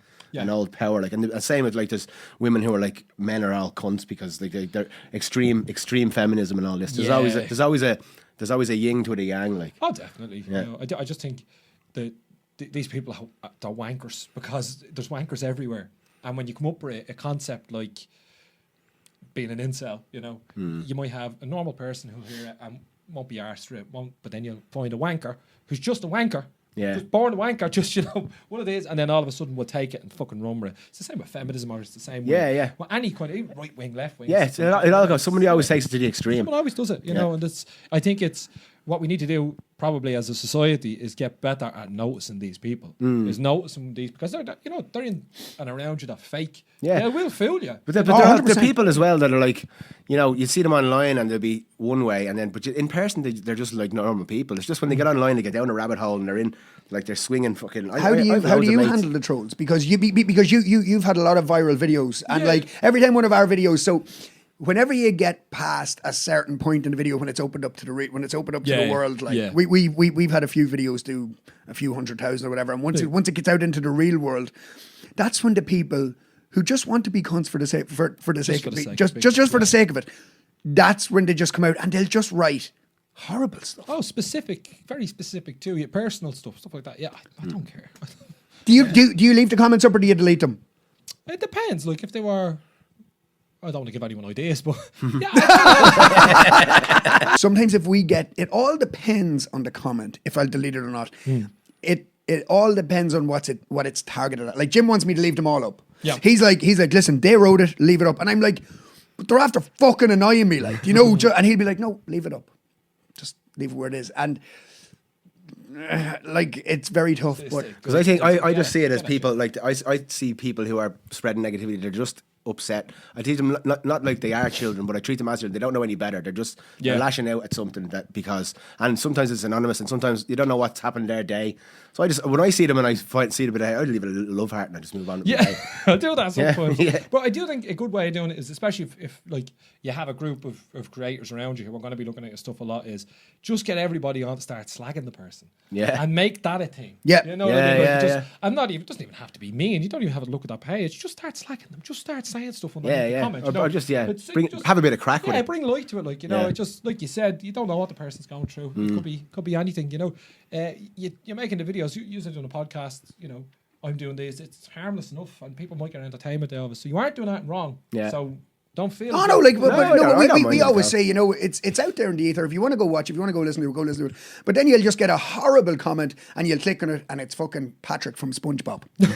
S1: power. Like, and the same with, like, there's women who are like, men are all cunts because they're extreme feminism and all this. There's always a yin to the yang. Like,
S2: oh, definitely. Yeah. You know, I just think that these people are wankers, because there's wankers everywhere. And when you come up with a concept like being an incel, you know, you might have a normal person who hear it and won't be arsed for it, but then you'll find a wanker who's just a wanker. Just born a wanker, just, you know, one of these, and then all of a sudden we'll take it and fucking run with it. It's the same with feminism, or it's the same with well, any kind of right wing, left wing.
S1: Yeah, it all goes. Somebody always takes it to the extreme.
S2: Someone always does it, you know, and I think it's what we need to do probably as a society is get better at noticing these people. Is noticing these, because they're in and around you that fake. Yeah, they will fool you.
S1: But there are people as well that are like, you know, you see them online and they'll be one way, and then but in person they're just like normal people. It's just when they get online, they get down a rabbit hole and they're swinging fucking.
S3: How do you handle the trolls? Because you've had a lot of viral videos, and like every time one of our videos, so. Whenever you get past a certain point in the video, when it's opened up to the the world, like we've had a few videos do a few 100,000 or whatever, and once it gets out into the real world, that's when the people who just want to be cunts for the sake of it, that's when they just come out and they'll just write horrible stuff.
S2: Oh, specific, very specific too, personal stuff like that. Yeah, I don't care.
S3: Do you leave the comments up, or do you delete them?
S2: It depends. Like, if they were. I don't want to give anyone ideas, but
S3: sometimes if we get, it all depends on the comment, if I'll delete it or not. It all depends on what it's targeted at. Like, Jim wants me to leave them all up.
S2: Yeah.
S3: He's like, listen, they wrote it, leave it up. And I'm like, but they're after fucking annoying me, like, you know, and he'll be like, no, leave it up. Just leave it where it is. And like, it's very tough. Because
S1: I think I just see it as people, like, I see people who are spreading negativity. They're just upset. I treat them not like they are children, but I treat them as children. They don't know any better. They're just they're lashing out at something and sometimes it's anonymous, and sometimes you don't know what's happened their day. So when I see them and I see them a day, I leave a little love heart and I just move on.
S2: I do that sometimes.
S1: Yeah.
S2: But I do think a good way of doing it is, especially if like you have a group of creators around you who are going to be looking at your stuff a lot, is just get everybody on to start slagging the person.
S1: Yeah.
S2: And make that a thing.
S3: Yeah.
S2: You know what I mean? Like
S1: Yeah.
S2: I'm not even, it doesn't even have to be mean. You don't even have to look at that page. Just start slagging them. Just start saying stuff on the comments.
S1: Or just have a bit of crack with it.
S2: Yeah, bring light to it. Like, you know, just like you said, you don't know what the person's going through. It could be anything, you know. You're making the videos, you're doing a podcast, you know, I'm doing this, it's harmless enough and people might get entertainment out of it. So you aren't doing that wrong. Yeah. So don't feel
S3: we always say, you know, it's out there in the ether. If you want to go watch, if you want to go listen to it. But then you'll just get a horrible comment and you'll click on it and it's fucking Patrick from SpongeBob. Do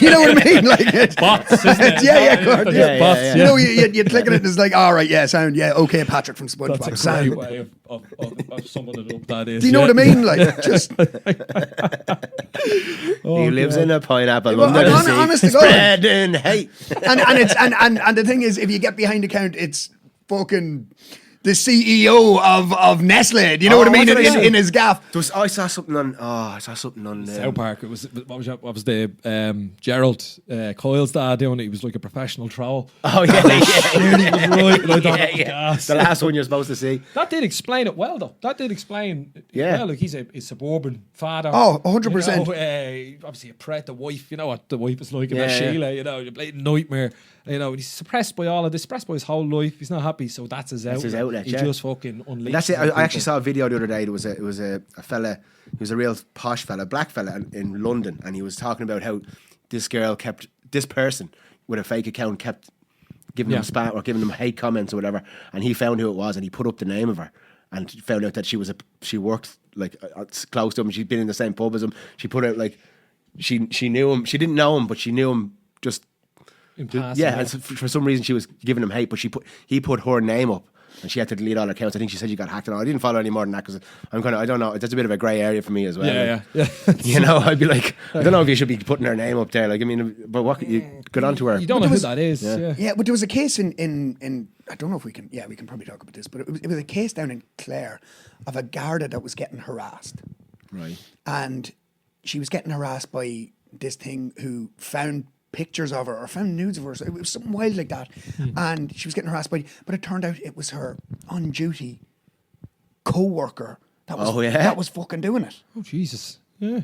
S3: you know what I mean? Like
S2: bots, isn't it?
S3: Bots. You know, you click on it and it's like, all right, sound, okay, Patrick from SpongeBob.
S2: That's a great way of summing it up, that is.
S3: Do you know what I mean? Like, just...
S1: He lives in a pineapple
S3: under the sea, honest to God.
S1: spreading hate.
S3: And the thing is, if you get behind the count, it's fucking the CEO of Nestle. Do you know what I mean? In his gaff.
S1: I saw something on
S2: South Park. It was what was the Gerald Coyle's dad doing it? He was like a professional troll.
S1: Oh yeah,
S2: The
S1: last one you're supposed to see.
S2: That did explain it well, though. That did explain. Yeah, like he's a suburban father.
S3: Oh, 100%.
S2: You know, obviously a pret. The wife, you know what the wife is like about Sheila. You know, the blatant nightmare. You know, he's suppressed by all of this, suppressed by his whole life. He's not happy, so that's his outlet. He just fucking unleashed.
S1: That's it. I actually saw a video the other day. It was a fella. He was a real posh fella, black fella in London, and he was talking about how this person with a fake account kept giving him spam or giving him hate comments or whatever, and he found who it was, and he put up the name of her, and found out that she worked like close to him. She'd been in the same pub as him. She put out like she knew him. She didn't know him, but she knew him just. And for some reason she was giving him hate, but he put her name up, and she had to delete all her accounts. I think she said she got hacked and all. I didn't follow any more than that because I don't know. That's a bit of a grey area for me as well.
S2: Yeah.
S1: You know, I'd be like, I don't know if you should be putting her name up there. Like, I mean, but what you get onto her?
S2: You don't know who that is.
S3: Yeah, but there was a case in I don't know if we can. Yeah, we can probably talk about this, but it was a case down in Clare of a Garda that was getting harassed.
S1: Right.
S3: And she was getting harassed by this thing who found pictures of her or found nudes of her. So it was something wild like that. And she was getting harassed but it turned out it was her on duty co-worker that was fucking doing it.
S2: Oh Jesus. Yeah.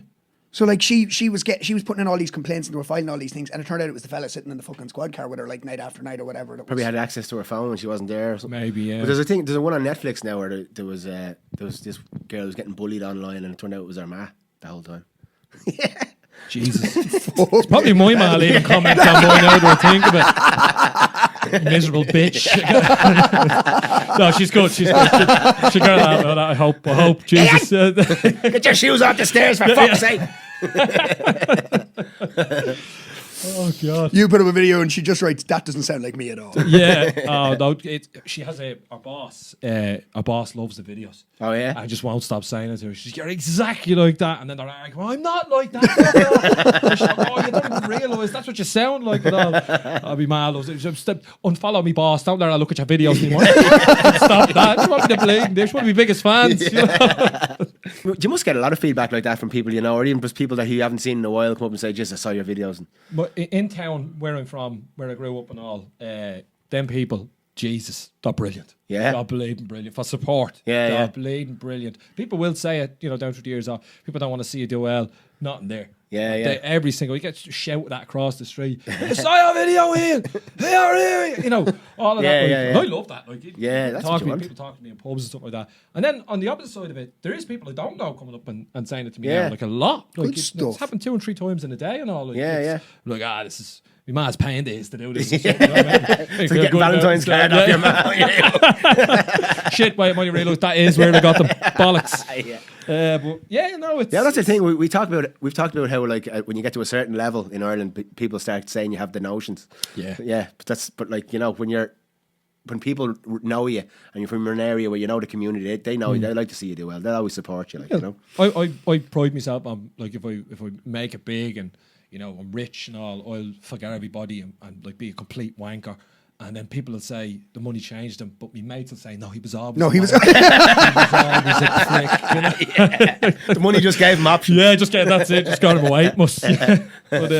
S3: So like she was putting in all these complaints and they were filing all these things, and it turned out it was the fella sitting in the fucking squad car with her like night after night or whatever.
S1: Probably had access to her phone when she wasn't there or something.
S2: Maybe, yeah.
S1: But there's a one on Netflix now where there was this girl who was getting bullied online, and it turned out it was her ma the whole time.
S2: Jesus. It's probably my ma leaving comments on mine now that I think of it. Miserable bitch. No, she's good. She got that. I hope. Jesus.
S1: Get your shoes off the stairs for fuck's sake.
S2: Oh God!
S3: You put up a video and she just writes, "That doesn't sound like me at all."
S2: Yeah. Oh no! She has our boss. Our boss loves the videos.
S1: Oh yeah.
S2: I just won't stop saying it to her. She's like, "You're exactly like that," and then they're like, "Well, I'm not like that." She's like, "Oh, you don't even realise that's what you sound like." And all. I'll be mad. Unfollow me, boss. Don't let her look at your videos anymore. Stop that. She won't be the blatant. She won't be biggest fans.
S1: Yeah. You must get a lot of feedback like that from people, you know, or even just people that you haven't seen in a while come up and say, "Just I saw your videos."
S2: But in town where I'm from, where I grew up and all, them people, Jesus, they're brilliant.
S1: Yeah.
S2: They're bleeding brilliant. For support.
S1: Yeah,
S2: they're bleeding brilliant. People will say it, you know, down through the years, people don't want to see you do well. Nothing there.
S1: Yeah, yeah.
S2: Every single, you get shouted at across the street. I saw your video, Ian. They are here. You know, all of that. And I love that. Like,
S1: that's what you want.
S2: People talk to me in pubs and stuff like that. And then on the opposite side of it, there is people I don't know coming up and saying it to me now, like a lot. Like,
S3: Good stuff.
S2: It's happened 2 and 3 times in a day and all. Like, like, this is... My ma's paying this to do this.
S1: So getting Valentine's card off your man.
S2: Shit, why you realise that is where they got them. Bollocks. But it's...
S1: Yeah, that's the thing. We've talked about how, like, when you get to a certain level in Ireland, people start saying you have the notions.
S2: Yeah.
S1: Yeah, but like, you know, when people know you and you're from an area where you know the community, they know you, they like to see you do well. They'll always support you, like, you know.
S2: I pride myself on, like, if I make it big and you know, I'm rich and all, I'll forget everybody and like be a complete wanker. And then people will say the money changed him, but my mates will say, no, he was always
S3: he was
S2: he was always a prick, you know?
S1: The money just gave him options.
S2: Yeah, that's it. Just got him away. It must. But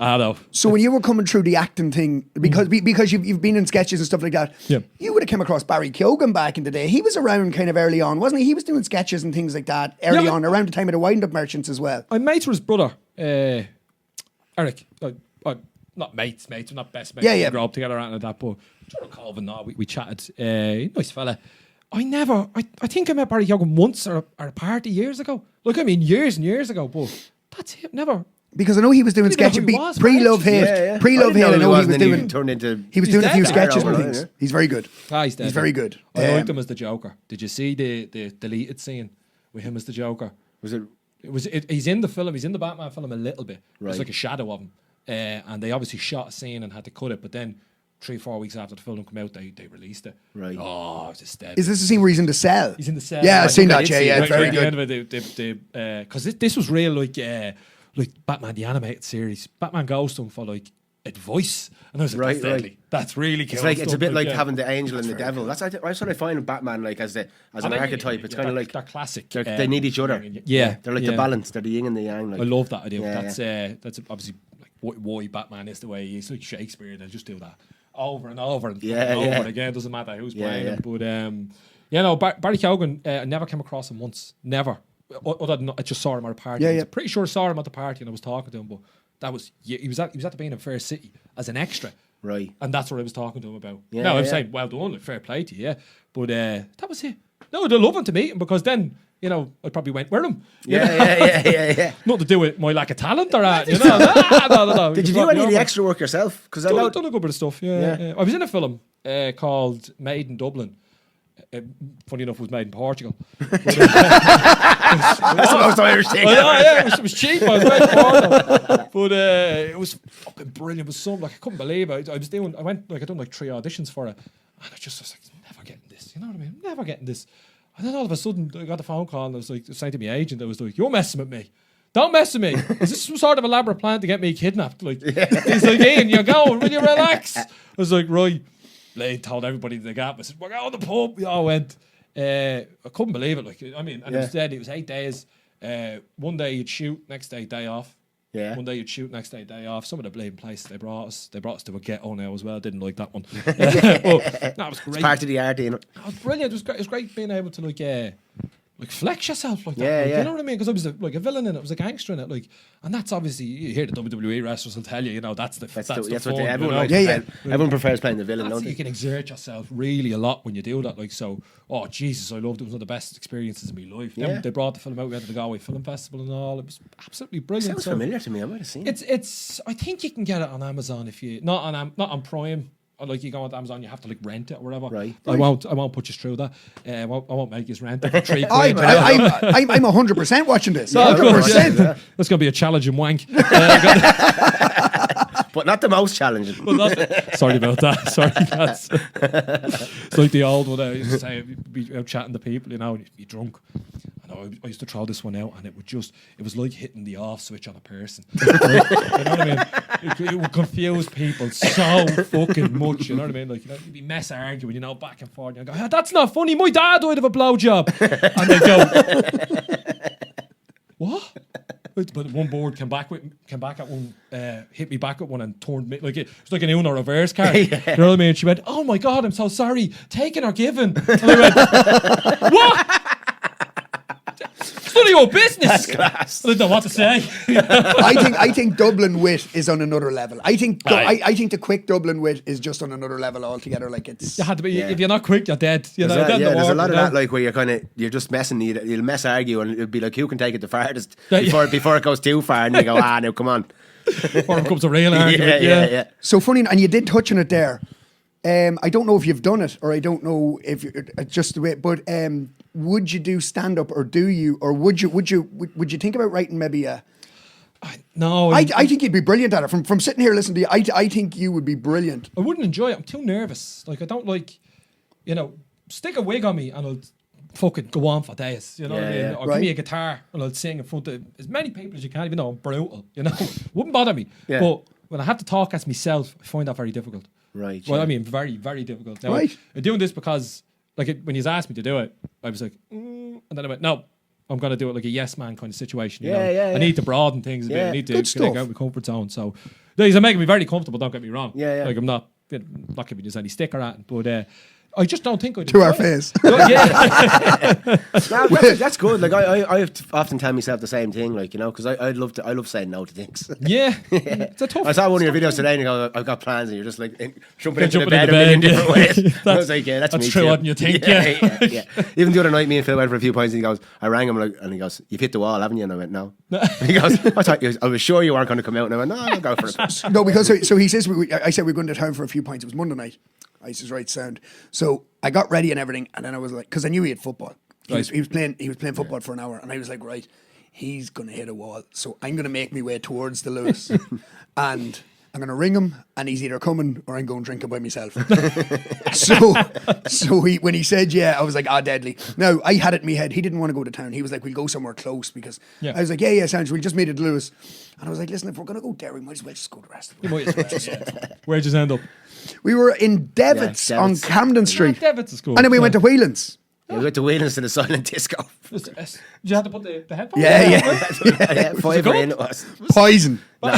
S2: I don't know.
S3: So when you were coming through the acting thing, because you've been in sketches and stuff like that, you would have come across Barry Keoghan back in the day. He was around kind of early on, wasn't he? He was doing sketches and things like that early on, around the time of the Wind-Up Merchants as well.
S2: I'm mates with his brother, Eric. Not mates, we're not best mates. We grew up together and like that, but during COVID, we chatted. Nice fella. I think I met Barry Keoghan once or a party years ago. Look, I mean, years and years ago, but that's it. Never.
S3: Because I know he was doing sketches pre-Love Hate. Pre-Love Hate, I know he was doing. He was doing a few sketches and things. He's very good.
S2: He's dead.
S3: He's very good.
S2: I liked him as the Joker. Did you see the deleted scene with him as the Joker?
S1: Was it?
S2: He's in the film. He's in the Batman film a little bit.
S1: Right.
S2: It's like a shadow of him. And they obviously shot a scene and had to cut it, but then 3-4 weeks after the film came out, they released it.
S1: Right.
S2: Oh, it's just dead.
S3: Is this the scene where he's in the cell?
S2: He's in the cell.
S3: Yeah, I've seen that. Yeah, it's very
S2: good.
S3: good.
S2: Because this was real, like Batman the animated series. Batman goes to him for like advice, and I was like, that's deadly. That's really cool.
S1: It's a bit like having the angel and the devil. That's what I find with Batman, like as an archetype. It's kind of like
S2: they're classic.
S1: They need each other.
S2: Yeah,
S1: they're like the balance. They're the yin and the yang. Like.
S2: I love that idea.
S1: Yeah,
S2: that's obviously like why Batman is the way he is. Like Shakespeare, they just do that over and over and over again. Doesn't matter who's playing him. But Barry Keoghan, I never came across him once. Never. Other than I just saw him at a party. I was pretty sure I saw him at the party and I was talking to him, but that was he was at the Being in Fair City as an extra.
S1: Right.
S2: And that's what I was talking to him about.
S1: Yeah,
S2: I'm saying, well done, like, fair play to you, But that was it. No, they're loving to meet him because then, you know, I probably went with him.
S1: Yeah.
S2: Nothing to do with my lack of talent or that, you know. No.
S1: Did you do any of the extra work yourself? Because
S2: I've done a good bit of stuff, yeah. I was in a film called Made in Dublin. Funny enough, it was made in Portugal.
S1: That's the most Irish thing.
S2: It was cheap. I was made in Portugal, but it was fucking brilliant. It was so like I couldn't believe it. I done like 3 auditions for it, and I just was like, never getting this. You know what I mean? Never getting this. And then all of a sudden, I got the phone call, and I was like saying to my agent, I was like, "You're messing with me. Don't mess with me. Is this some sort of elaborate plan to get me kidnapped?" Like, he's like, "Ian, you're going. Will you relax?" I was like, "Right." Blade told everybody in the gap. I said, "We're going to the pub." We all went. I couldn't believe it. Like, I mean, and it was dead. It was 8 days. One day you'd shoot, next day off.
S1: Yeah.
S2: One day you'd shoot, next day off. Some of the bleeding places they brought us to a ghetto now as well. Didn't like that one. That was great.
S1: It's part of the art, you know.
S2: That was brilliant. It was great being able to like flex yourself like that. You know what I mean? Because I was like a villain in it. I was a gangster in it. Like, and that's obviously, you hear the WWE wrestlers will tell you, you know, that's the fun,
S1: what everyone
S2: you know?
S1: likes. Everyone prefers playing the villain.
S2: You can exert yourself really a lot when you do that. Like, so, oh Jesus, I loved it. It was one of the best experiences in my life.
S1: Yeah.
S2: They brought the film out. We went to the Galway Film Festival and all. It was absolutely brilliant.
S1: Sounds familiar to me. I might have seen it.
S2: It's. I think you can get it on Amazon if you not on Prime. Or like you go on Amazon, you have to like rent it or whatever.
S1: Right.
S2: I won't put you through that. I won't make you rent it for £3.
S3: I'm 100% watching this.
S2: 100%. That's going to be a challenging wank.
S1: But not the most challenging.
S2: Sorry about that. Sorry, lads. It's like the old one I used to say, be out chatting to people, you know, and you'd be drunk. I used to throw this one out, and it was like hitting the off switch on a person. Right? You know what I mean? It would confuse people so fucking much. You know what I mean? Like, you know, you'd be mess arguing, you know, back and forth. And you go, that's not funny. My dad died of a blowjob. And they go, what? But one board came back at one, hit me back at one and turned me like it was like an Uno reverse card. You know what I mean? She went, "Oh my God, I'm so sorry, taken or given." And I went, "What? It's none of your business."
S1: That's class.
S2: I don't know what to say.
S3: I think Dublin wit is on another level. I think the quick Dublin wit is just on another level altogether. Like it's
S2: you had to be if you're not quick, you're dead. You know,
S1: there's a lot of that like where you're just messing. You'll mess argue and it'll be like who can take it the farthest before it goes too far, and you go now come on.
S2: Before it becomes a real argument.
S1: Yeah.
S3: So funny, and you did touch on it there. I don't know if you've done it, or I don't know if it's just the way. But would you do stand up, or do you, or would you think about writing maybe a?
S2: No,
S3: I think you'd be brilliant at it. From sitting here listening to you, I think you would be brilliant.
S2: I wouldn't enjoy it. I'm too nervous. Like I don't like, you know, stick a wig on me and I'll fucking go on for days, you know what I mean?
S1: Yeah.
S2: Or give me a guitar and I'll sing in front of as many people as you can, even though I'm brutal, you know? Wouldn't bother me.
S1: Yeah.
S2: But when I have to talk as myself, I find that very difficult.
S1: Right.
S2: Well,
S1: yeah.
S2: I mean, very, very difficult. Now,
S3: Right.
S2: I'm doing this because, like, when you asked me to do it, I was like, and then I went, no, I'm going to do it like a yes man kind of situation. You know?
S1: Yeah.
S2: I need to broaden things a bit. I
S1: Yeah.
S2: need to
S3: Good
S2: get
S3: stuff.
S2: out of my comfort zone. So these are making me very comfortable, don't get me wrong.
S1: Yeah.
S2: Like, I'm not giving you any sticker at it, but I just don't think I
S3: To our face.
S2: Yeah.
S1: No, that's good. Like I often tell myself the same thing. Like, you know, because I love saying no to things.
S2: Yeah. It's a tough.
S1: I saw one of your videos today, and you go, "I've got plans," and you're just like jumping into the
S2: jumping
S1: bed
S2: in
S1: a
S2: the
S1: million
S2: bed,
S1: different
S2: yeah.
S1: ways. I was like, "Yeah, that's me
S2: true,
S1: too."
S2: wouldn't you think? Yeah.
S1: Even the other night, me and Phil went for a few pints, and he goes, "I rang him, like, and he goes, you've hit the wall, haven't you?" And I went, "No." He goes, I was sure you weren't going to come out," and I went, "No, I'll go for it."
S3: No, because so he says I said we're going to town for a few pints. It was Monday night. I says right sound. So I got ready and everything, and then I was like, because I knew he had football. He was playing football for an hour, and I was like, right, he's gonna hit a wall. So I'm gonna make my way towards the Lewis, and I'm gonna ring him, and he's either coming or I'm going drinking by myself. so when he said yeah, I was like, deadly. Now I had it in my head. He didn't want to go to town. He was like, we'll go somewhere close because I was like, yeah, sounds. We just made it to Lewis, and I was like, listen, if we're gonna go there, we might as well just go the rest of the way.
S2: Where'd you end up?
S3: We were in Devitt's on Camden Street.
S2: Devitt's is cool.
S3: And then we went to Whelan's.
S1: Yeah, we went to Whelan's to the silent disco.
S2: You had to put the headphones on?
S1: Yeah, $5 in it was.
S3: Poison.
S1: No,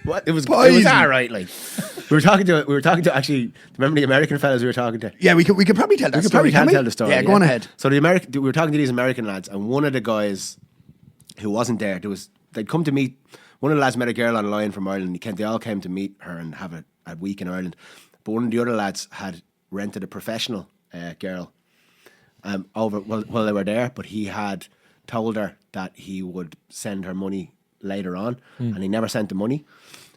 S1: what? It was
S3: Poison.
S1: all right. Like we were talking to actually. Remember the American fellas we were talking to?
S3: Yeah, we could probably tell that
S1: We could
S3: story.
S1: probably
S3: can we?
S1: tell the story.
S3: Yeah, go on ahead.
S1: So we were talking to these American lads, and one of the guys who wasn't there, they'd come to meet. One of the lads met a girl online from Ireland. They all came to meet her and have a week in Ireland. But one of the other lads had rented a professional girl over while they were there. But he had told her that he would send her money later on, and he never sent the money.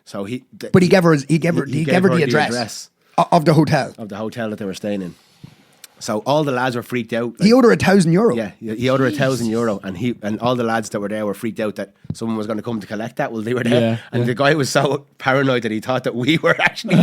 S1: So he
S3: gave her the address of the hotel
S1: that they were staying in. So all the lads were freaked out.
S3: He owed her €1,000.
S1: Yeah, he owed her €1,000, and all the lads that were there were freaked out that someone was going to come to collect that while they were there. The guy was so paranoid that he thought that we were actually,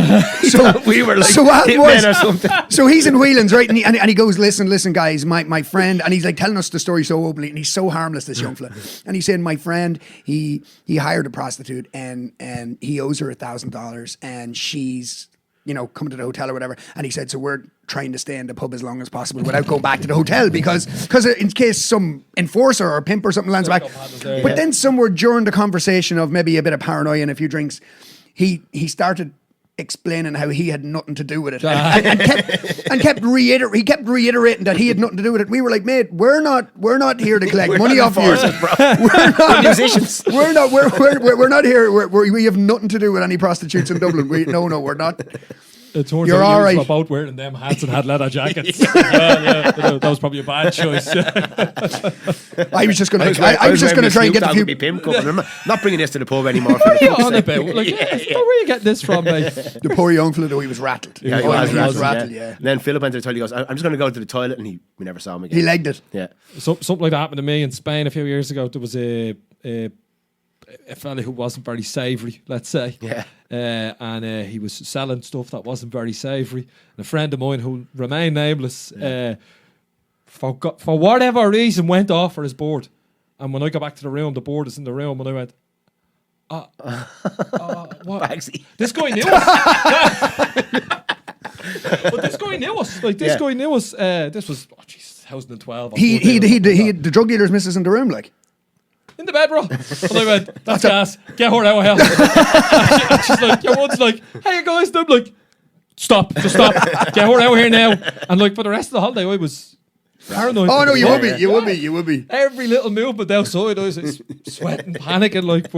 S1: we were like hitmen or something.
S3: So he's in Whelan's, right? And he goes, listen, guys, my friend, and he's like telling us the story so openly, and he's so harmless, this young fella. And he's saying, my friend, he hired a prostitute, and he owes her $1,000, and she's, coming to the hotel or whatever. And he said, so we're trying to stay in the pub as long as possible without going back to the hotel because in case some enforcer or pimp or something lands back. But then somewhere during the conversation of maybe a bit of paranoia and a few drinks, he started explaining how he had nothing to do with it and kept reiterating that he had nothing to do with it. We were like, mate, we're not here to collect money off you. We're musicians. We're not here. We have nothing to do with any prostitutes in Dublin. No, we're not.
S2: It turns
S3: You're
S2: out
S3: all right.
S2: were both wearing them hats and had leather jackets. That was probably a bad choice.
S3: I was just going to try and get the few.
S1: Pimp cup, and I'm not bringing this to the pub anymore.
S2: What are you on about? Like, where are you getting this from, mate?
S3: The poor young fella, though, he was rattled.
S1: Yeah, he was
S3: rattled.
S1: And then Philip went to the toilet. He goes, "I'm just going to go to the toilet," and we never saw him again.
S3: He legged it.
S1: Yeah.
S2: Something like that happened to me in Spain a few years ago. There was a fella who wasn't very savoury, let's say.
S1: Yeah.
S2: And he was selling stuff that wasn't very savoury. And a friend of mine who remained nameless, for whatever reason, went off for his board. And when I got back to the room, the board is in the room, and I went, what?
S1: Bagsy.
S2: This guy knew us. But this guy knew us. Like, this guy knew us. This was, 2012.
S3: He had the drug dealer's missus in the room, like.
S2: In the bed, bro. And I went, that's gas. Get her out of hell. She's like, your one's like, hey, guys. And I'm like, stop. Just stop. Get her out of here now. And like, for the rest of the holiday, I was paranoid.
S3: Oh, no, you would be.
S2: Every little movement outside, I was sweating, panicking. Like,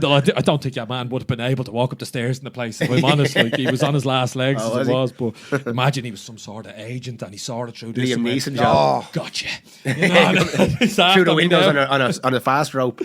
S2: I don't think your man would have been able to walk up the stairs in the place, if I'm honest. Like, he was on his last legs as it was. But imagine he was some sort of agent and he saw it through this.
S1: Liam Neeson job.
S2: Oh, gotcha. You know,
S1: through the windows on a fast rope.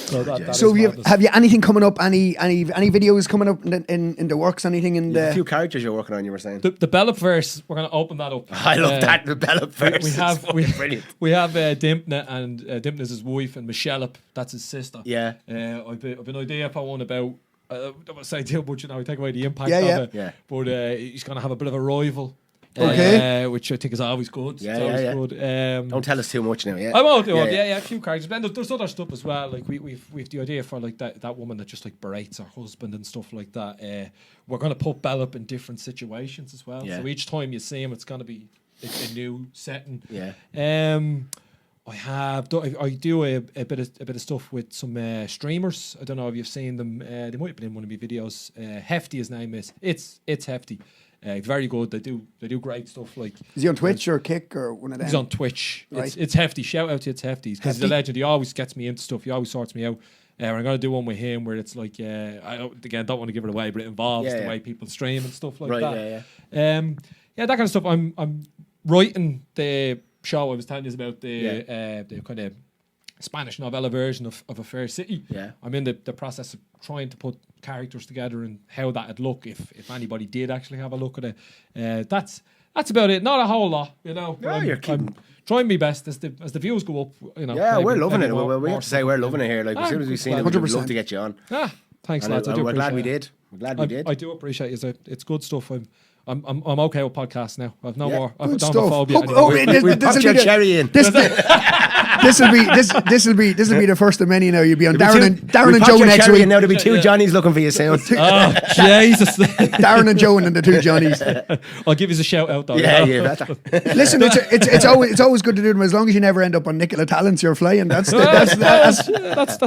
S3: So have you anything coming up? Any videos coming up in the works? Anything in the?
S1: A few characters you're working on. You were saying
S2: the Bellapverse. We're going to open that up.
S1: I love that, the Bellapverse.
S2: We have Dimpna, and Dimpna's his wife, and Michelle, that's his sister.
S1: Yeah.
S2: I've an idea for one about. I don't want to say too much, take away the impact
S3: of
S2: it.
S1: Yeah.
S2: But he's going to have a bit of a rival
S3: Okay.
S2: Which I think is always good.
S1: Yeah,
S2: It's always
S1: yeah.
S2: good.
S1: Don't tell us too much now. Yeah,
S2: I won't do
S1: Yeah,
S2: it.
S1: yeah.
S2: Yeah, a few characters. But then there's other stuff as well. Like we've the idea for like that woman that just like berates her husband and stuff like that. We're gonna put Bellap in different situations as well.
S1: Yeah.
S2: So each time you see him, it's gonna be a new setting.
S1: Yeah.
S2: I do a bit of stuff with some streamers. I don't know if you've seen them. They might have been in one of my videos. Hefty, his name is. It's Hefty. Very good. They do great stuff. Like,
S3: Is he on Twitch or Kick or one of them?
S2: he's on Twitch.
S3: Right.
S2: It's Hefty. Shout out to It's Hefty because he's a
S3: Hefty.
S2: legend. He always gets me into stuff. He always sorts me out. I'm gonna do one with him where it's like I don't want to give it away, but it involves the way people stream and stuff like that. Yeah, that kind of stuff. I'm writing the show I was telling you about, the kind of Spanish novella version of A Fair City.
S1: Yeah.
S2: I'm in the process of trying to put characters together and how that'd look if anybody did actually have a look at it. That's about it. Not a whole lot, you know.
S1: No,
S2: I'm,
S1: you're keeping-
S2: I'm trying my best as the views go up. You know.
S1: Yeah,
S2: maybe-
S1: we're loving
S2: maybe
S1: it.
S2: more-
S1: We have
S2: more
S1: to say we're loving it here. Like, as soon as we've seen it, we'd
S3: 100%.
S1: love to get you on.
S2: Thanks,
S1: And
S2: lads. I do
S1: we're glad we
S2: appreciate it.
S1: did. We're glad we did.
S2: I do appreciate it. It's good stuff. I'm okay with podcasts now. I've no
S1: Yeah,
S2: more. I
S3: Good
S2: don't
S3: stuff.
S2: have phobia
S3: Oh,
S2: anymore.
S1: We
S3: this'll
S1: popped your
S3: be the-
S1: cherry in.
S3: This'll be the first of many now. You'll be on Darren and
S1: We popped
S3: Joe
S1: your
S3: next
S1: cherry
S3: week.
S1: in. Now there'll be two Johnnies looking for you soon.
S2: Oh, Jesus.
S3: Darren and Joe and the two Johnnies.
S2: I'll give you a shout out though.
S1: Yeah,
S2: you know?
S1: you better.
S3: Listen, it's always good to do them as long as you never end up on Nicola Talents. You're flying. That's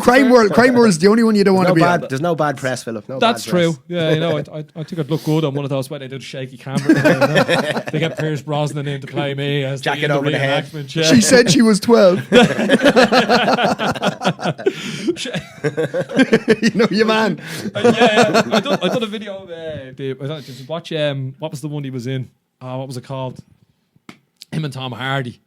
S3: Crime World. Crime World's the only one you don't want to be on.
S1: There's no bad press, Philip. No
S2: That's
S1: bad press.
S2: true. Yeah, you know, I think I'd look good on one of those when they do the shaky camera. You know? They get Pierce Brosnan in to play me as
S1: Jacket
S2: the
S1: over the head.
S2: reenactment, yeah.
S3: She said she was 12. You know, your man.
S2: I done a video of did you watch what was the one he was in? What was it called? Him and Tom Hardy.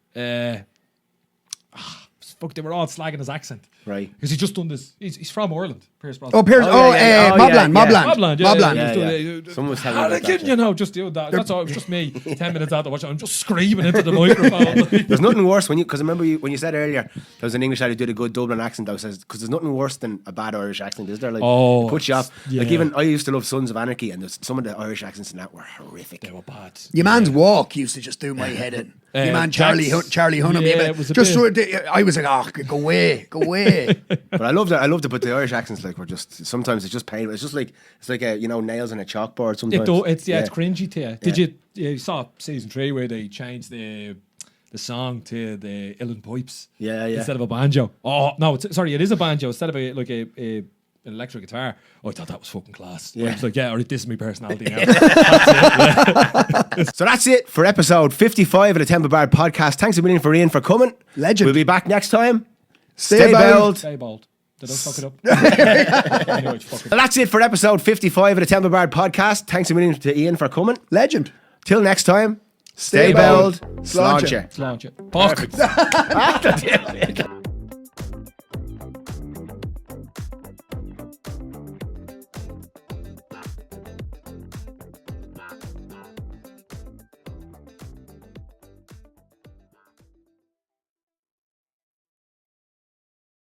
S2: Fuck, they were all slagging his accent.
S1: Right.
S2: Because he just done this. He's from Ireland, Pierce Brosnan.
S3: Oh, Pierce.
S1: yeah.
S3: Mobland.
S2: Yeah.
S1: Someone was telling me about that,
S2: You know, just doing that. That's all. It was just me. 10 minutes out to watch it. I'm just screaming into the microphone.
S1: There's nothing worse because remember when you said earlier there was an English lad who did a good Dublin accent. I says because there's nothing worse than a bad Irish accent, is there? Like, it puts you off.
S2: yeah.
S1: Like even I used to love Sons of Anarchy, and some of the Irish accents in that were horrific.
S2: They were bad.
S3: Your man's walk used to just do my head in. Your man Charlie Hunnam.
S2: Yeah, it was a
S3: just
S2: bit.
S3: so I was like, oh, go away.
S1: But I loved it. But the Irish accents like were just sometimes it's just painful. It's just like nails on a chalkboard. Sometimes
S2: It's cringy to you. Did you saw season 3 where they changed the song to the uilleann pipes?
S1: Yeah.
S2: Instead of a banjo. Oh no, it is a banjo instead of an electric guitar. Oh, I thought that was fucking class.
S1: Yeah.
S2: I was like, alright, this is my personality now.
S1: So that's it for episode 55 of the Temple Bar podcast. Thanks a million for Ian for coming.
S3: Legend.
S1: We'll be back next time.
S3: Stay bold.
S2: Stay bold. Did I fuck it up? Anyway, fuck it.
S1: Well, that's it for episode 55 of the Temple Bar podcast. Thanks a million to Ian for coming.
S3: Legend.
S1: Till next time,
S3: Stay
S1: stay bold.
S3: bold.
S1: Sláinte.
S2: Launch it. Fuck.
S1: Perfect.